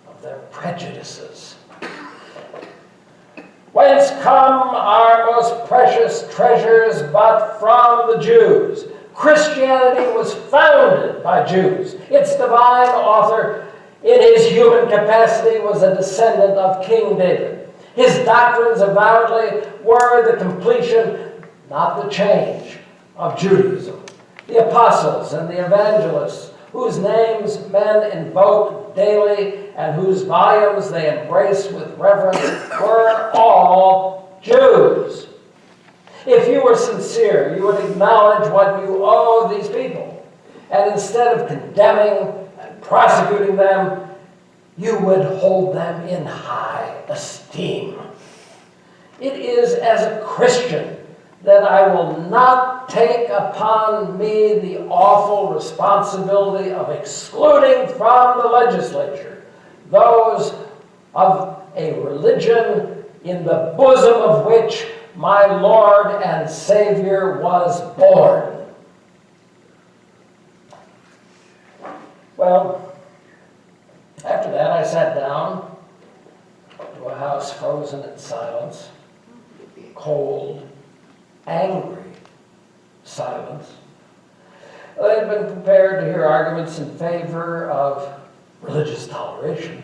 of their prejudices. Whence come our most precious treasures but from the Jews? Christianity was founded by Jews. Its divine author, in his human capacity, was a descendant of King David. His doctrines avowedly were the completion, not the change, of Judaism. The apostles and the evangelists, whose names men invoke daily and whose volumes they embrace with reverence, were all Jews. If you were sincere, you would acknowledge what you owe these people. And instead of condemning and prosecuting them, you would hold them in high esteem. It is as a Christian that I will not take upon me the awful responsibility of excluding from the legislature those of a religion in the bosom of which my Lord and Savior was born. Well, after that I sat down to a house frozen in silence, cold, angry silence. They had been prepared to hear arguments in favor of religious toleration.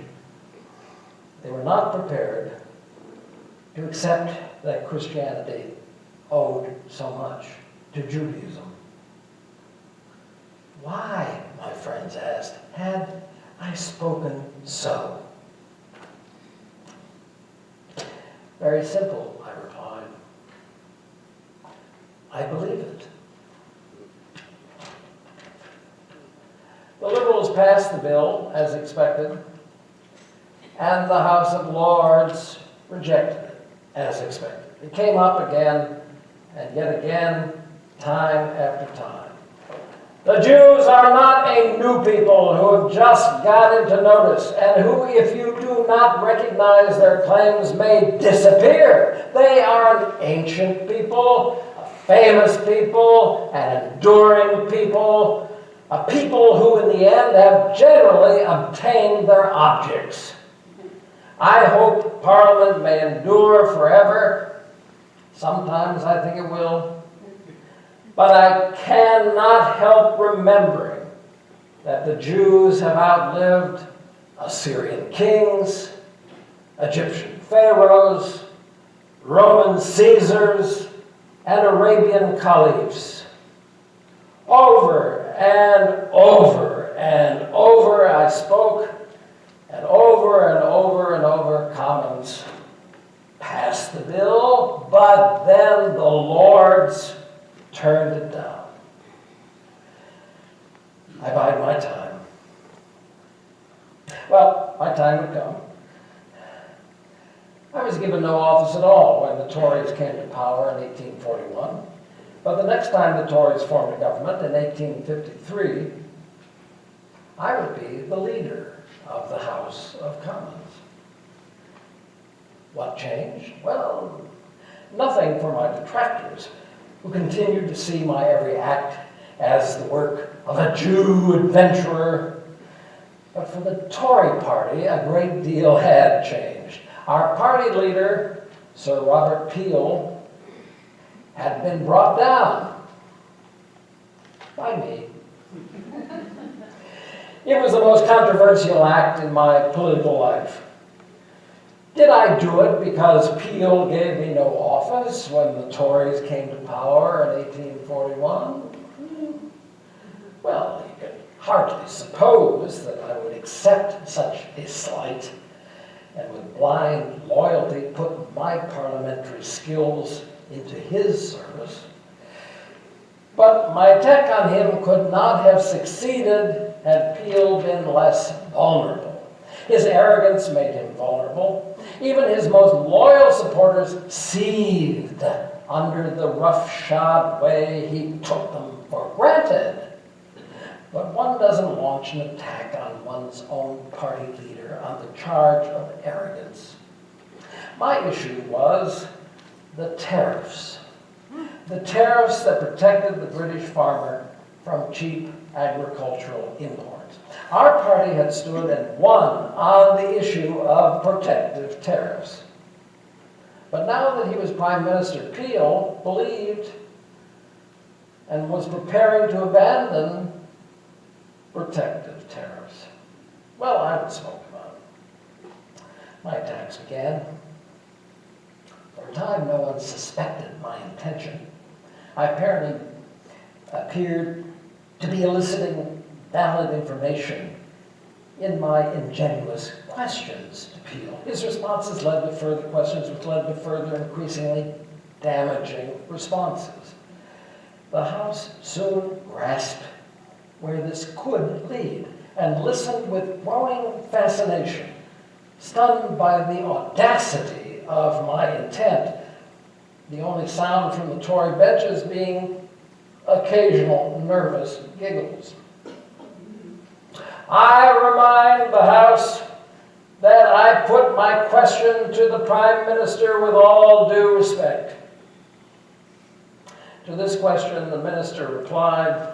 They were not prepared to accept that Christianity owed so much to Judaism. Why, my friends asked, had I spoken so? Very simple, I replied. I believe it. The Liberals passed the bill, as expected, and the House of Lords rejected it, as expected. It came up again, and yet again, time after time. The Jews are not a new people who have just got into notice, and who, if you do not recognize their claims, may disappear. They are an ancient people, a famous people, an enduring people, a people who in the end have generally obtained their objects. I hope Parliament may endure forever. Sometimes I think it will. But I cannot help remembering that the Jews have outlived Assyrian kings, Egyptian pharaohs, Roman Caesars, and Arabian caliphs. Over and over and over I spoke, and over, Commons passed the bill, but then the Lords turned it down. I bide my time. Well, my time would come. I was given no office at all when the Tories came to power in 1841. But the next time the Tories formed a government in 1853, I would be the leader of the House of Commons. What changed? Well, nothing for my detractors, who continued to see my every act as the work of a Jew adventurer. But for the Tory party, a great deal had changed. Our party leader, Sir Robert Peel, had been brought down by me. It was the most controversial act in my political life. Did I do it because Peel gave me no office when the Tories came to power in 1841? Well, you could hardly suppose that I would accept such a slight and with blind loyalty put my parliamentary skills into his service. But my attack on him could not have succeeded had Peel been less vulnerable. His arrogance made him vulnerable. Even his most loyal supporters seethed under the roughshod way he took them for granted. But one doesn't launch an attack on one's own party leader on the charge of arrogance. My issue was the tariffs. The tariffs that protected the British farmer from cheap agricultural imports. Our party had stood and won on the issue of protective tariffs. But now that he was Prime Minister, Peel believed and was preparing to abandon protective tariffs. Well, I would smoke about it. My attacks began. For a time, no one suspected my intention. I apparently appeared to be eliciting valid information in my ingenuous questions to Peel. His responses led to further questions, which led to further increasingly damaging responses. The House soon grasped where this could lead and listened with growing fascination, stunned by the audacity of my intent, the only sound from the Tory benches being occasional nervous giggles. I remind the House that I put my question to the Prime Minister with all due respect. To this question, the Minister replied,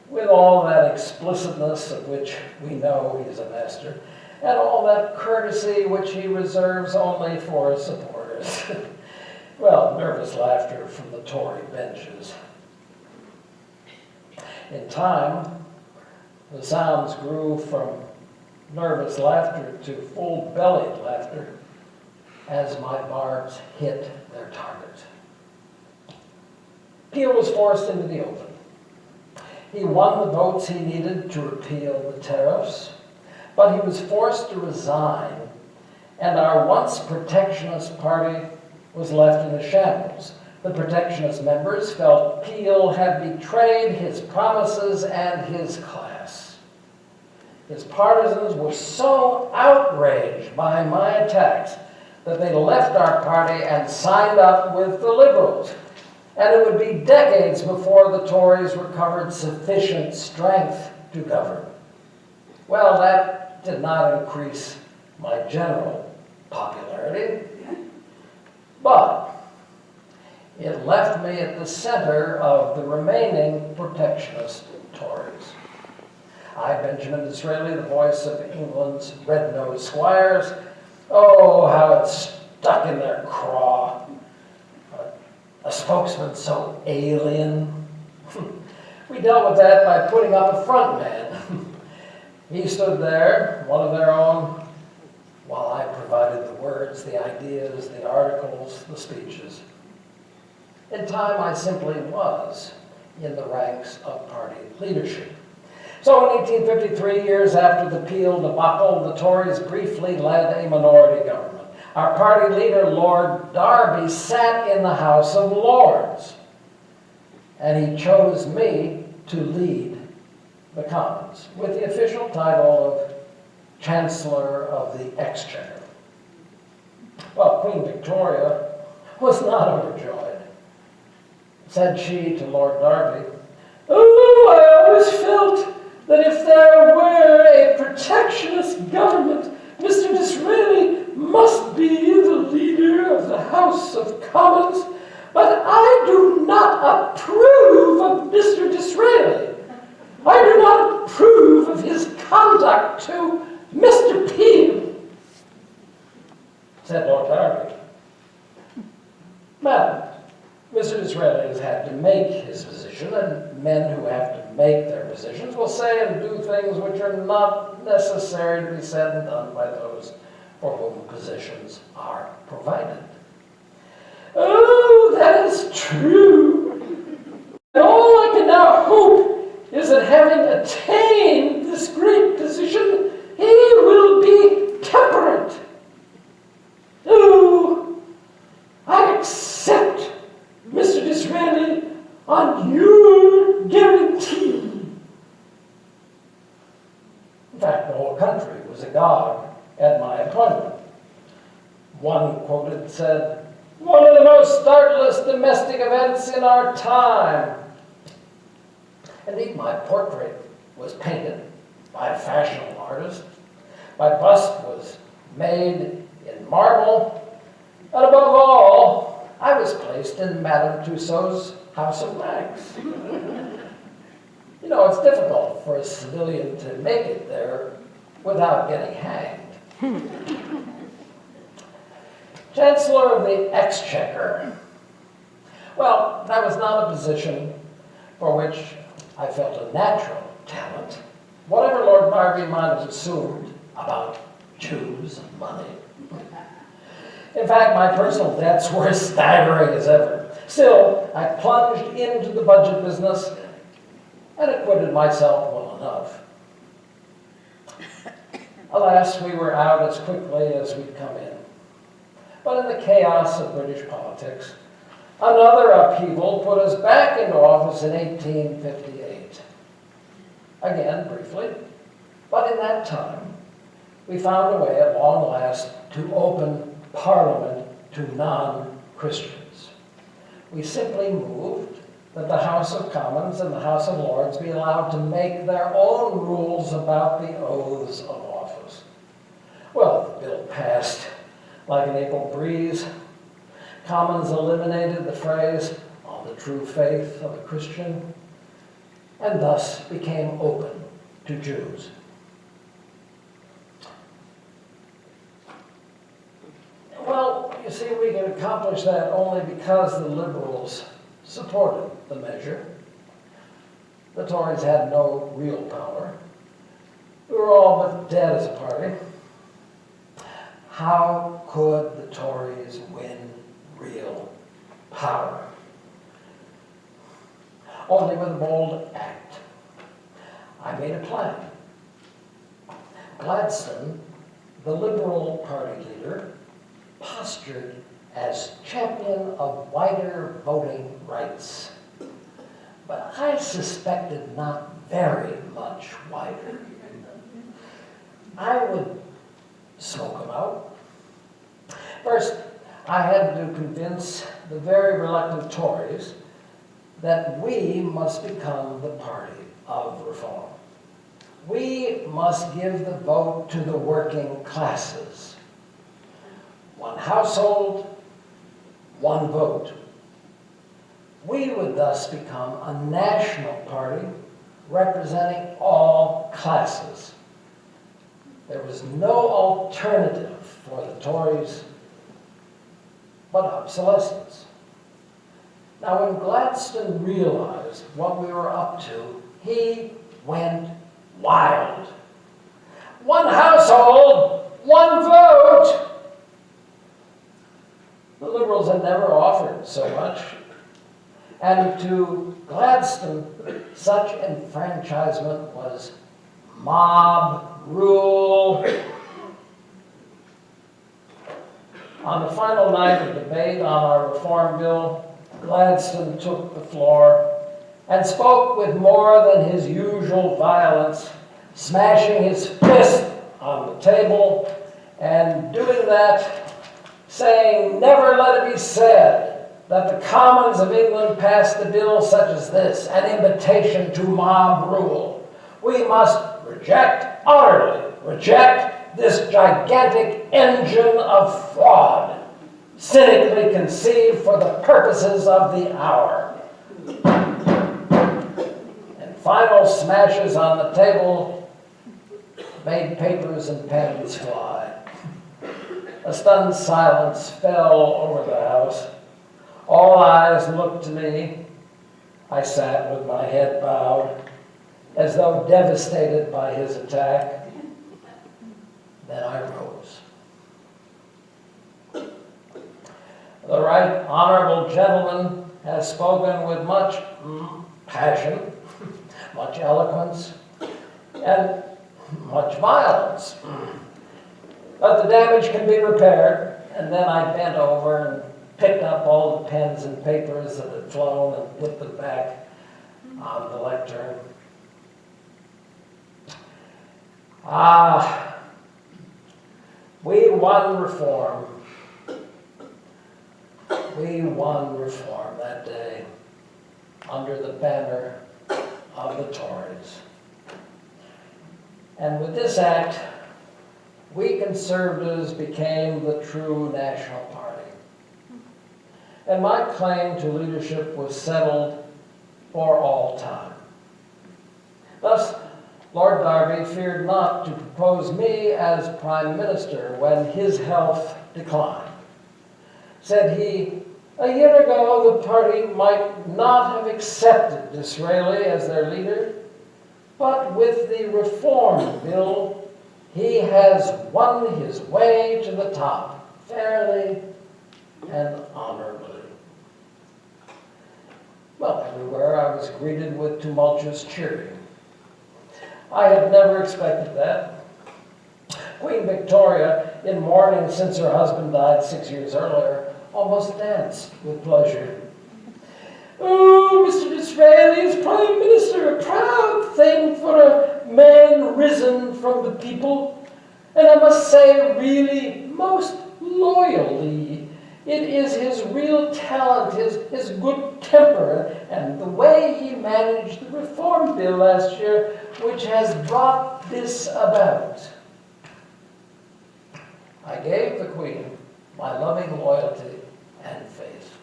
with all that explicitness of which we know he is a master, and all that courtesy which he reserves only for his supporters. Well, nervous laughter from the Tory benches. In time, the sounds grew from nervous laughter to full-bellied laughter as my barbs hit their target. Peel was forced into the open. He won the votes he needed to repeal the tariffs, but he was forced to resign, and our once protectionist party was left in a shambles. The protectionist members felt Peel had betrayed his promises and his class. His partisans were so outraged by my attacks that they left our party and signed up with the Liberals. And it would be decades before the Tories recovered sufficient strength to govern. Well, that did not increase my general popularity, but it left me at the center of the remaining protectionist Tories. I, Benjamin Disraeli, the voice of England's red-nosed squires, oh, how it stuck in their craw. A spokesman so alien. We dealt with that by putting up a front man. He stood there, one of their own, while I provided the words, the ideas, the articles, the speeches. In time, I simply was in the ranks of party leadership. So in 1853, years after the Peel debacle, the Tories briefly led a minority government. Our party leader, Lord Derby, sat in the House of Lords, and he chose me to lead the Commons with the official title of Chancellor of the Exchequer. Well, Queen Victoria was not overjoyed. Said she to Lord Derby, "Oh, I always felt that if there were a protectionist government, Mr. Disraeli must be the leader of the House of Commons, but I do not approve of Mr. Disraeli. I do not approve of his conduct to Mr. Peel," said Lord Derby. Madam, Mr. Disraeli has had to make his position, and men who have to make their positions will say and do things which are not necessary to be said and done by those for whom positions are provided. Oh, that is true. And all I can now hope is that having attained this great position, he will be temperate. Oh, I accept Mr. Disraeli on your guarantee. In fact, the whole country was agog at my appointment. One quoted said, "One of the most startless domestic events in our time." Indeed, my portrait was painted by a fashionable artist. My bust was made in marble. And above all, I was placed in Madame Tussaud's House of Wax. You know, it's difficult for a civilian to make it there without getting hanged. Chancellor of the Exchequer. Well, that was not a position for which I felt a natural talent. Whatever Lord Derby might have assumed about Jews and money. In fact, my personal debts were as staggering as ever. Still, I plunged into the budget business and acquitted myself well enough. Alas, we were out as quickly as we'd come in. But in the chaos of British politics, another upheaval put us back into office in 1858. Again, briefly, but in that time, we found a way at long last to open Parliament to non-Christians. We simply moved that the House of Commons and the House of Lords be allowed to make their own rules about the oaths of office. Well, the bill passed like an April breeze. Commons eliminated the phrase, "on the true faith of a Christian," and thus became open to Jews. Well, you see, we could accomplish that only because the Liberals supported the measure. The Tories had no real power. We were all but dead as a party. How could the Tories win real power? only with a bold act. I made a plan. Gladstone, the Liberal Party leader, postured as champion of wider voting rights. But I suspected not very much wider. I would smoke them out. First, I had to convince the very reluctant Tories that we must become the party of reform. We must give the vote to the working classes. One household, one vote. We would thus become a national party representing all classes. There was no alternative for the Tories but obsolescence. Now, when Gladstone realized what we were up to, he went wild. One household, one vote. The Liberals had never offered so much. And to Gladstone, such enfranchisement was mob rule. On the final night of debate on our reform bill, Gladstone took the floor and spoke with more than his usual violence, smashing his fist on the table and doing that, saying, "Never let it be said that the Commons of England passed a bill such as this, an invitation to mob rule. We must reject, utterly reject, this gigantic engine of fraud, cynically conceived for the purposes of the hour." And final smashes on the table made papers and pens fly. A stunned silence fell over the house. All eyes looked to me. I sat with my head bowed, as though devastated by his attack. Then I rose. The right honorable gentleman has spoken with much passion, much eloquence, and much violence. But the damage can be repaired. And then I bent over and picked up all the pens and papers that had flown and put them back on the lectern. We won reform. We won reform that day under the banner of the Tories. And with this act, we conservatives became the true national party. And my claim to leadership was settled for all time. Thus, Lord Derby feared not to propose me as Prime Minister when his health declined. Said he, a year ago the party might not have accepted Disraeli as their leader, but with the reform bill, he has won his way to the top, fairly and honorably. Well, everywhere I was greeted with tumultuous cheering. I had never expected that. Queen Victoria, in mourning since her husband died 6 years earlier, almost danced with pleasure. "Oh, Mr. Disraeli is Prime Minister, a proud thing for a man risen from the people. And I must say, really, most loyally, it is his real talent, his good temper, and the way he managed the reform bill last year, which has brought this about." I gave the Queen my loving loyalty and faith.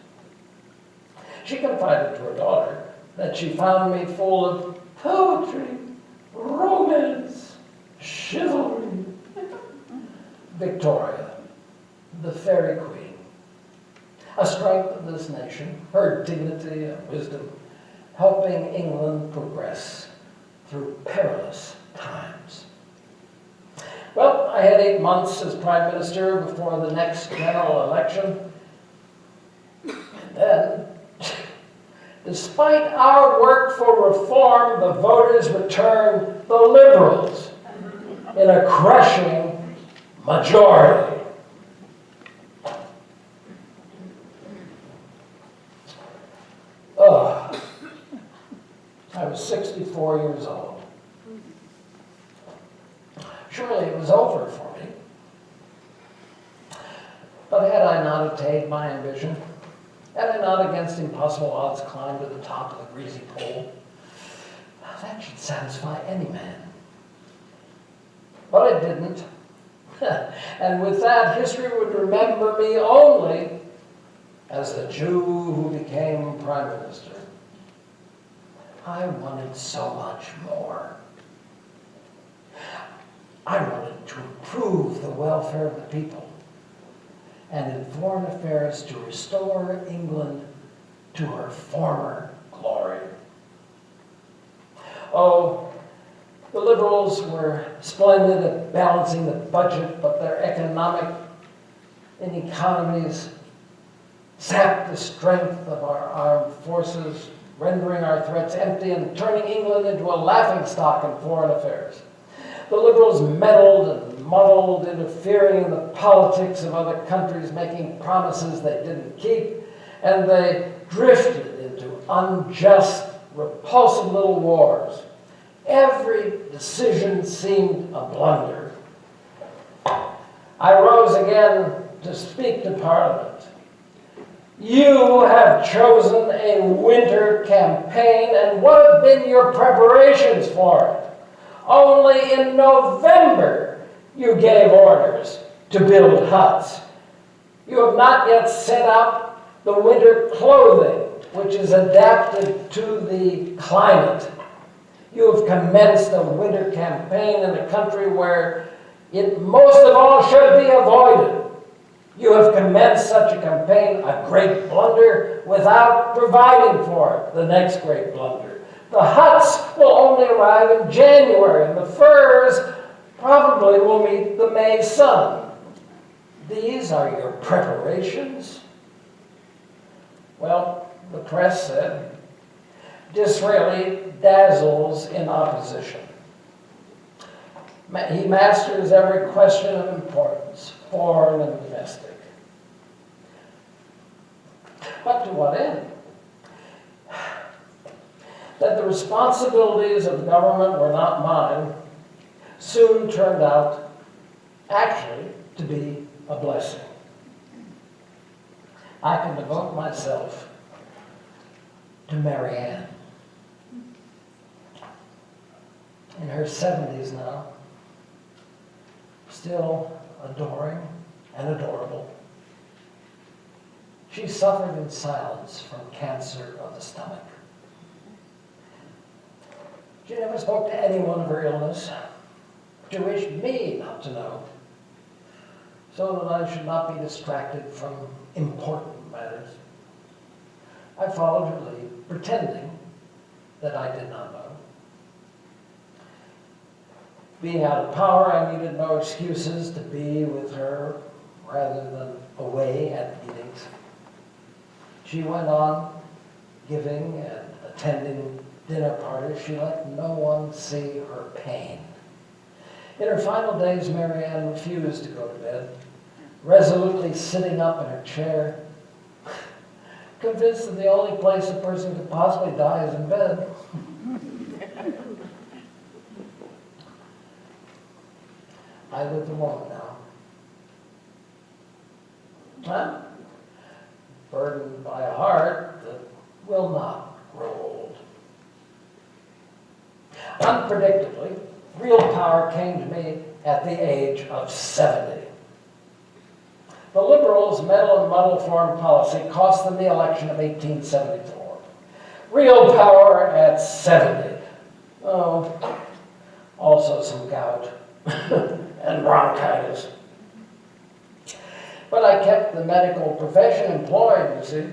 She confided to her daughter that she found me full of poetry, romance, chivalry. Victoria, the fairy queen, a strength of this nation, her dignity and wisdom, helping England progress through perilous times. Well, I had 8 months as Prime Minister before the next general election. And then, Despite our work for reform, the voters returned the Liberals in a crushing majority. I was 64 years old. Surely it was over for me. But had I not attained my ambition, had I not against impossible odds climbed to the top of the greasy pole, that should satisfy any man. But it didn't. And with that, history would remember me only as the Jew who became prime minister. I wanted so much more. I wanted to improve the welfare of the people, and in foreign affairs to restore England to her former glory. Oh, the Liberals were splendid at balancing the budget, but their economic ineconomies sapped the strength of our armed forces, rendering our threats empty and turning England into a laughingstock in foreign affairs. The Liberals meddled and muddled, interfering in the politics of other countries, making promises they didn't keep, and they drifted into unjust, repulsive little wars. Every decision seemed a blunder. I rose again to speak to Parliament. You have chosen a winter campaign, and what have been your preparations for it? Only in November you gave orders to build huts. You have not yet set out the winter clothing, which is adapted to the climate. You have commenced a winter campaign in a country where it most of all should be avoided. You have commenced such a campaign, a great blunder, without providing for it, the next great blunder. The huts will only arrive in January, and the furs probably will meet the May sun. These are your preparations? Well, the press said, Disraeli dazzles in opposition. He masters every question of importance, foreign and domestic. But to what end? That the responsibilities of government were not mine soon turned out actually to be a blessing. I can devote myself to Mary Ann. In her 70s now, still adoring and adorable. She suffered in silence from cancer of the stomach. She never spoke to anyone of her illness. She wished me not to know, so that I should not be distracted from important matters. I followed her lead, pretending that I did not know. Being out of power, I needed no excuses to be with her rather than away at meetings. She went on giving and attending dinner parties. She let no one see her pain. In her final days, Mary Ann refused to go to bed, resolutely sitting up in her chair, convinced that the only place a person could possibly die is in bed. I live alone now. Huh? Burdened by a heart that will not grow old. Unpredictably, real power came to me at the age of 70. The Liberals' meddle and muddle foreign policy cost them the election of 1874. Real power at 70. Oh, also some gout and bronchitis. But I kept the medical profession employed, you see.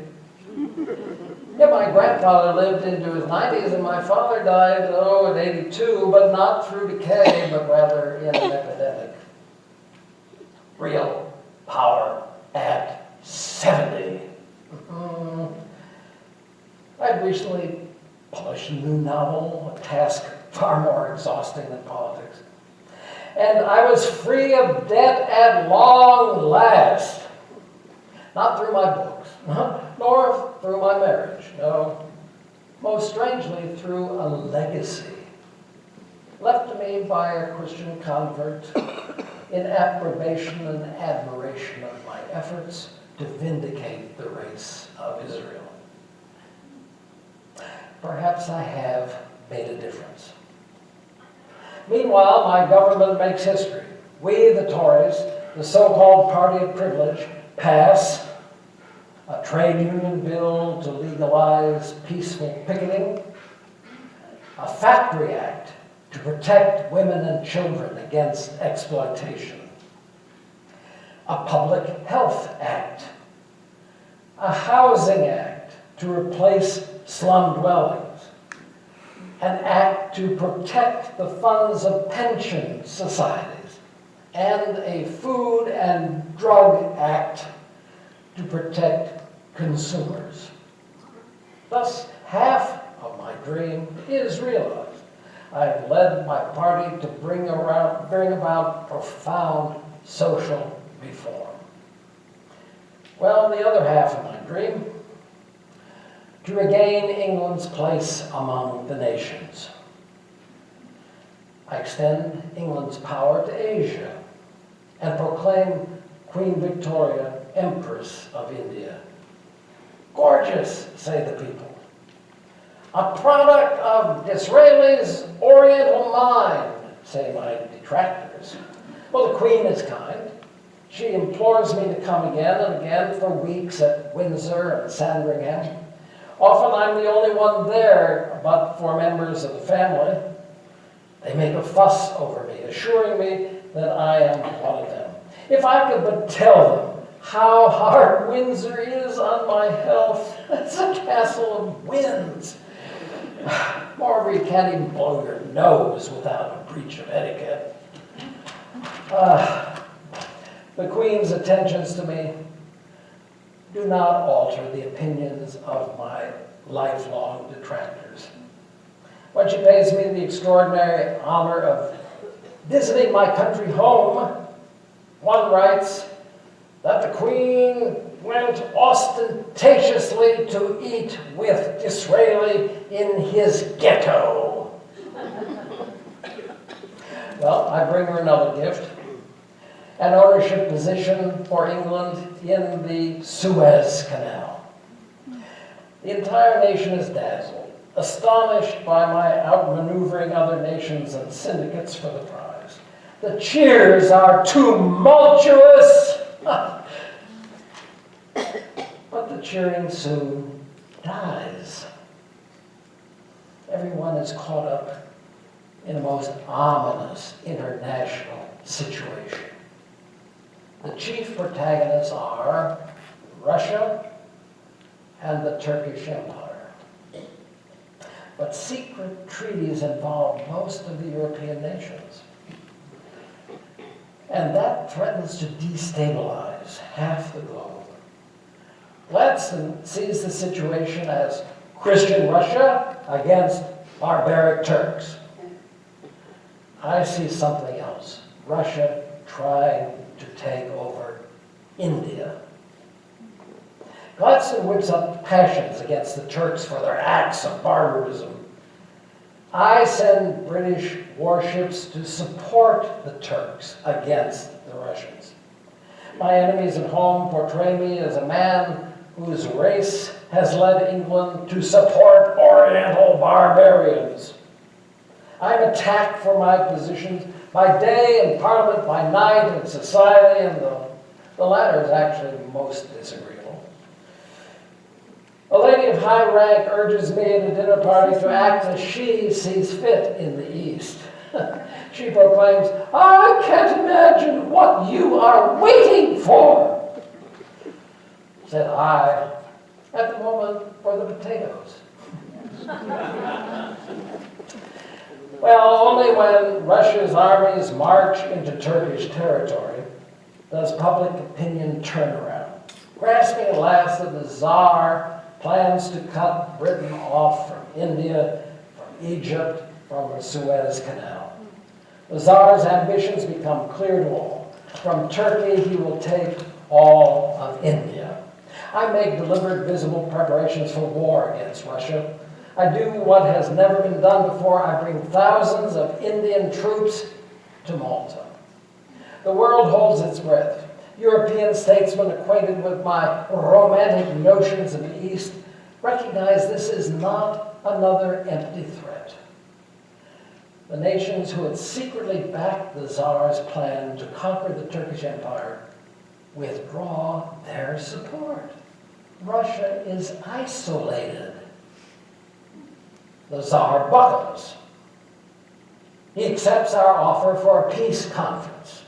Yeah, my grandfather lived into his 90s, and my father died, at 82, but not through decay, but rather in an epidemic. Real power at 70. I'd recently new novel, a task far more exhausting than politics. And I was free of debt at long last. Not through my books, nor through my marriage, no. Most strangely, through a legacy left to me by a Christian convert in approbation and admiration of my efforts to vindicate the race of Israel. Perhaps I have made a difference. Meanwhile, my government makes history. We, the Tories, the so-called party of privilege, pass a trade union bill to legalize peaceful picketing, a factory act to protect women and children against exploitation, a public health act, a housing act to replace slum dwellings, an act to protect the funds of pension societies, and a food and drug act to protect consumers. Thus, half of my dream is realized. I have led my party to bring about profound social reform. Well, the other half of my dream, to regain England's place among the nations. I extend England's power to Asia and proclaim Queen Victoria Empress of India. Gorgeous, say the people. A product of Disraeli's Oriental mind, say my detractors. Well, the Queen is kind. She implores me to come again and again for weeks at Windsor and Sandringham. Often I'm the only one there, but for members of the family. They make a fuss over me, assuring me that I am one of them. If I could but tell them how hard Windsor is on my health. It's a castle of winds. Moreover, you can't even blow your nose without a breach of etiquette. The Queen's attentions to me do not alter the opinions of my lifelong detractors. When she pays me the extraordinary honor of visiting my country home, one writes that the Queen went ostentatiously to eat with Disraeli in his ghetto. Well, I bring her another gift, an ownership position for England in the Suez Canal. The entire nation is dazzled, astonished by my outmaneuvering other nations and syndicates for the prize. The cheers are tumultuous, but the cheering soon dies. Everyone is caught up in a most ominous international situation. The chief protagonists are Russia and the Turkish Empire. But secret treaties involve most of the European nations. And that threatens to destabilize half the globe. Gladstone sees the situation as Christian Russia against barbaric Turks. I see something else. Russia trying to take over India. Gladstone whips up passions against the Turks for their acts of barbarism. I send British warships to support the Turks against the Russians. My enemies at home portray me as a man whose race has led England to support Oriental barbarians. I'm attacked for my positions by day in Parliament, by night in society, and the latter is actually most disagreeable. A lady of high rank urges me at a dinner party to act as she sees fit in the East. She proclaims, "I can't imagine what you are waiting for." Said I, at the moment for the potatoes. Well, only when Russia's armies march into Turkish territory does public opinion turn around. Grasping at last that the Tsar plans to cut Britain off from India, Egypt from the Suez Canal. The Tsar's ambitions become clear to all. From Turkey, he will take all of India. I make deliberate, visible preparations for war against Russia. I do what has never been done before. I bring thousands of Indian troops to Malta. The world holds its breath. European statesmen acquainted with my romantic notions of the East recognize this is not another empty threat. The nations who had secretly backed the Tsar's plan to conquer the Turkish Empire withdraw their support. Russia is isolated. The Tsar buckles. He accepts our offer for a peace conference.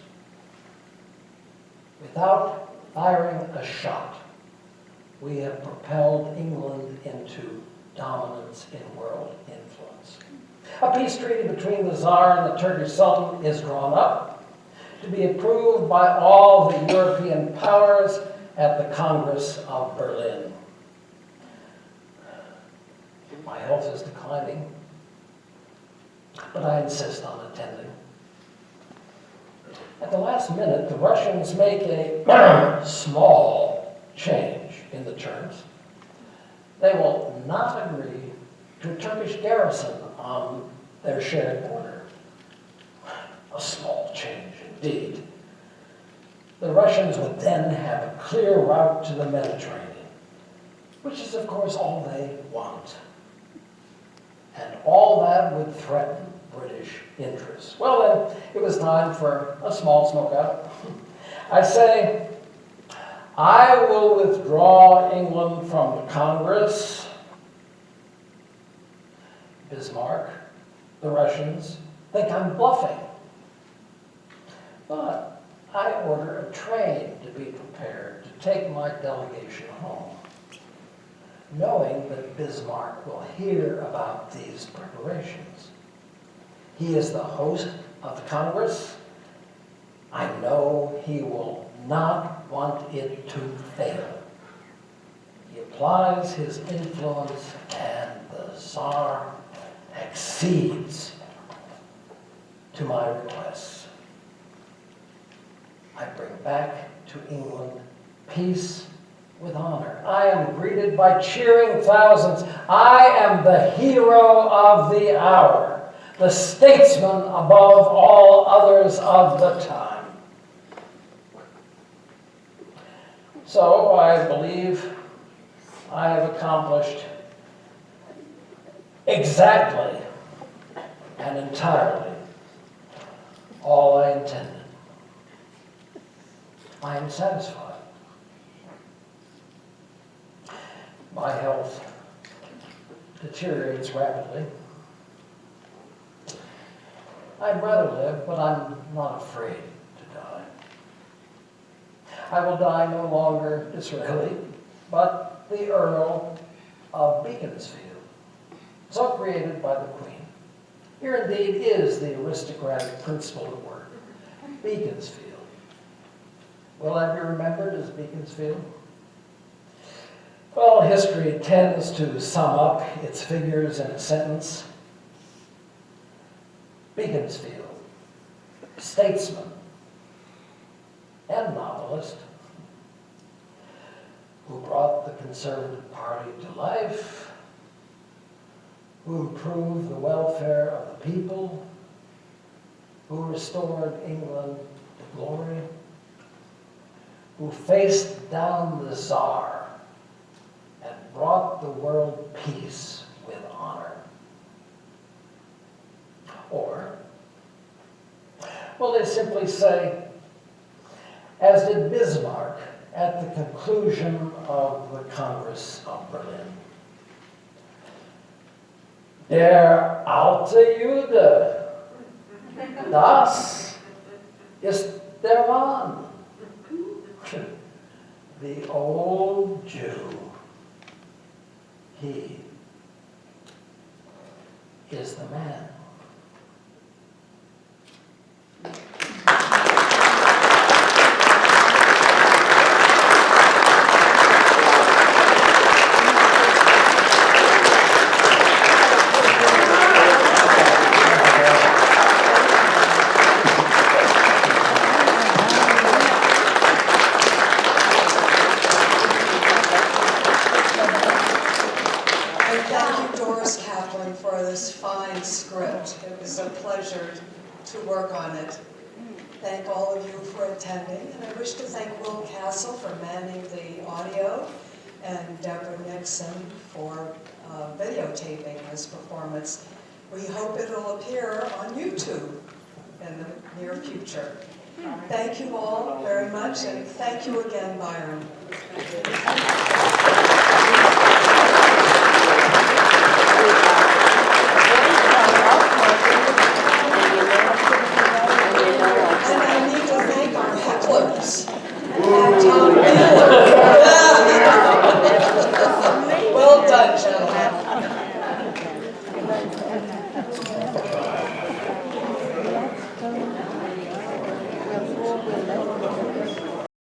Without firing a shot, we have propelled England into dominance in world influence. A peace treaty between the Tsar and the Turkish Sultan is drawn up to be approved by all the European powers at the Congress of Berlin. My health is declining, but I insist on attending. At the last minute, the Russians make a small change in the terms. They will not agree to a Turkish garrison on their shared border. A small change indeed. The Russians would then have a clear route to the Mediterranean, which is, of course, all they want. And all that would threaten British interests. Well, then, it was time for a small smokeout. I say, I will withdraw England from the Congress. Bismarck, the Russians, think I'm bluffing. But I order a train to be prepared to take my delegation home, knowing that Bismarck will hear about these preparations. He is the host of the Congress. I know he will not want it to fail. He applies his influence, and the Tsar accedes to my requests. I bring back to England peace with honor. I am greeted by cheering thousands. I am the hero of the hour, the statesman above all others of the time. So I believe I have accomplished exactly and entirely all I intended. I am satisfied. My health deteriorates rapidly. I'd rather live, but I'm not afraid to die. I will die no longer Disraeli, but the Earl of Beaconsfield, so created by the Queen. Here indeed is the aristocratic principle at work. Beaconsfield. Will I be remembered as Beaconsfield? Well, history tends to sum up its figures in a sentence. Beaconsfield, statesman and novelist, who brought the Conservative Party to life, who improved the welfare of the people, who restored England to glory, who faced down the Tsar and brought the world peace with honor. Or, well, they simply say, as did Bismarck at the conclusion of the Congress of Berlin, Der alte Jude, das ist der Mann. The old Jew, he is the man. work on it. Thank all of you for attending, and I wish to thank Will Castle for manning the audio and Deborah Nixon for videotaping this performance. We hope it'll appear on YouTube in the near future. Thank you all very much, and thank you again, Byron. And I need to thank our hecklers. And Tom Miller. Well done, gentlemen.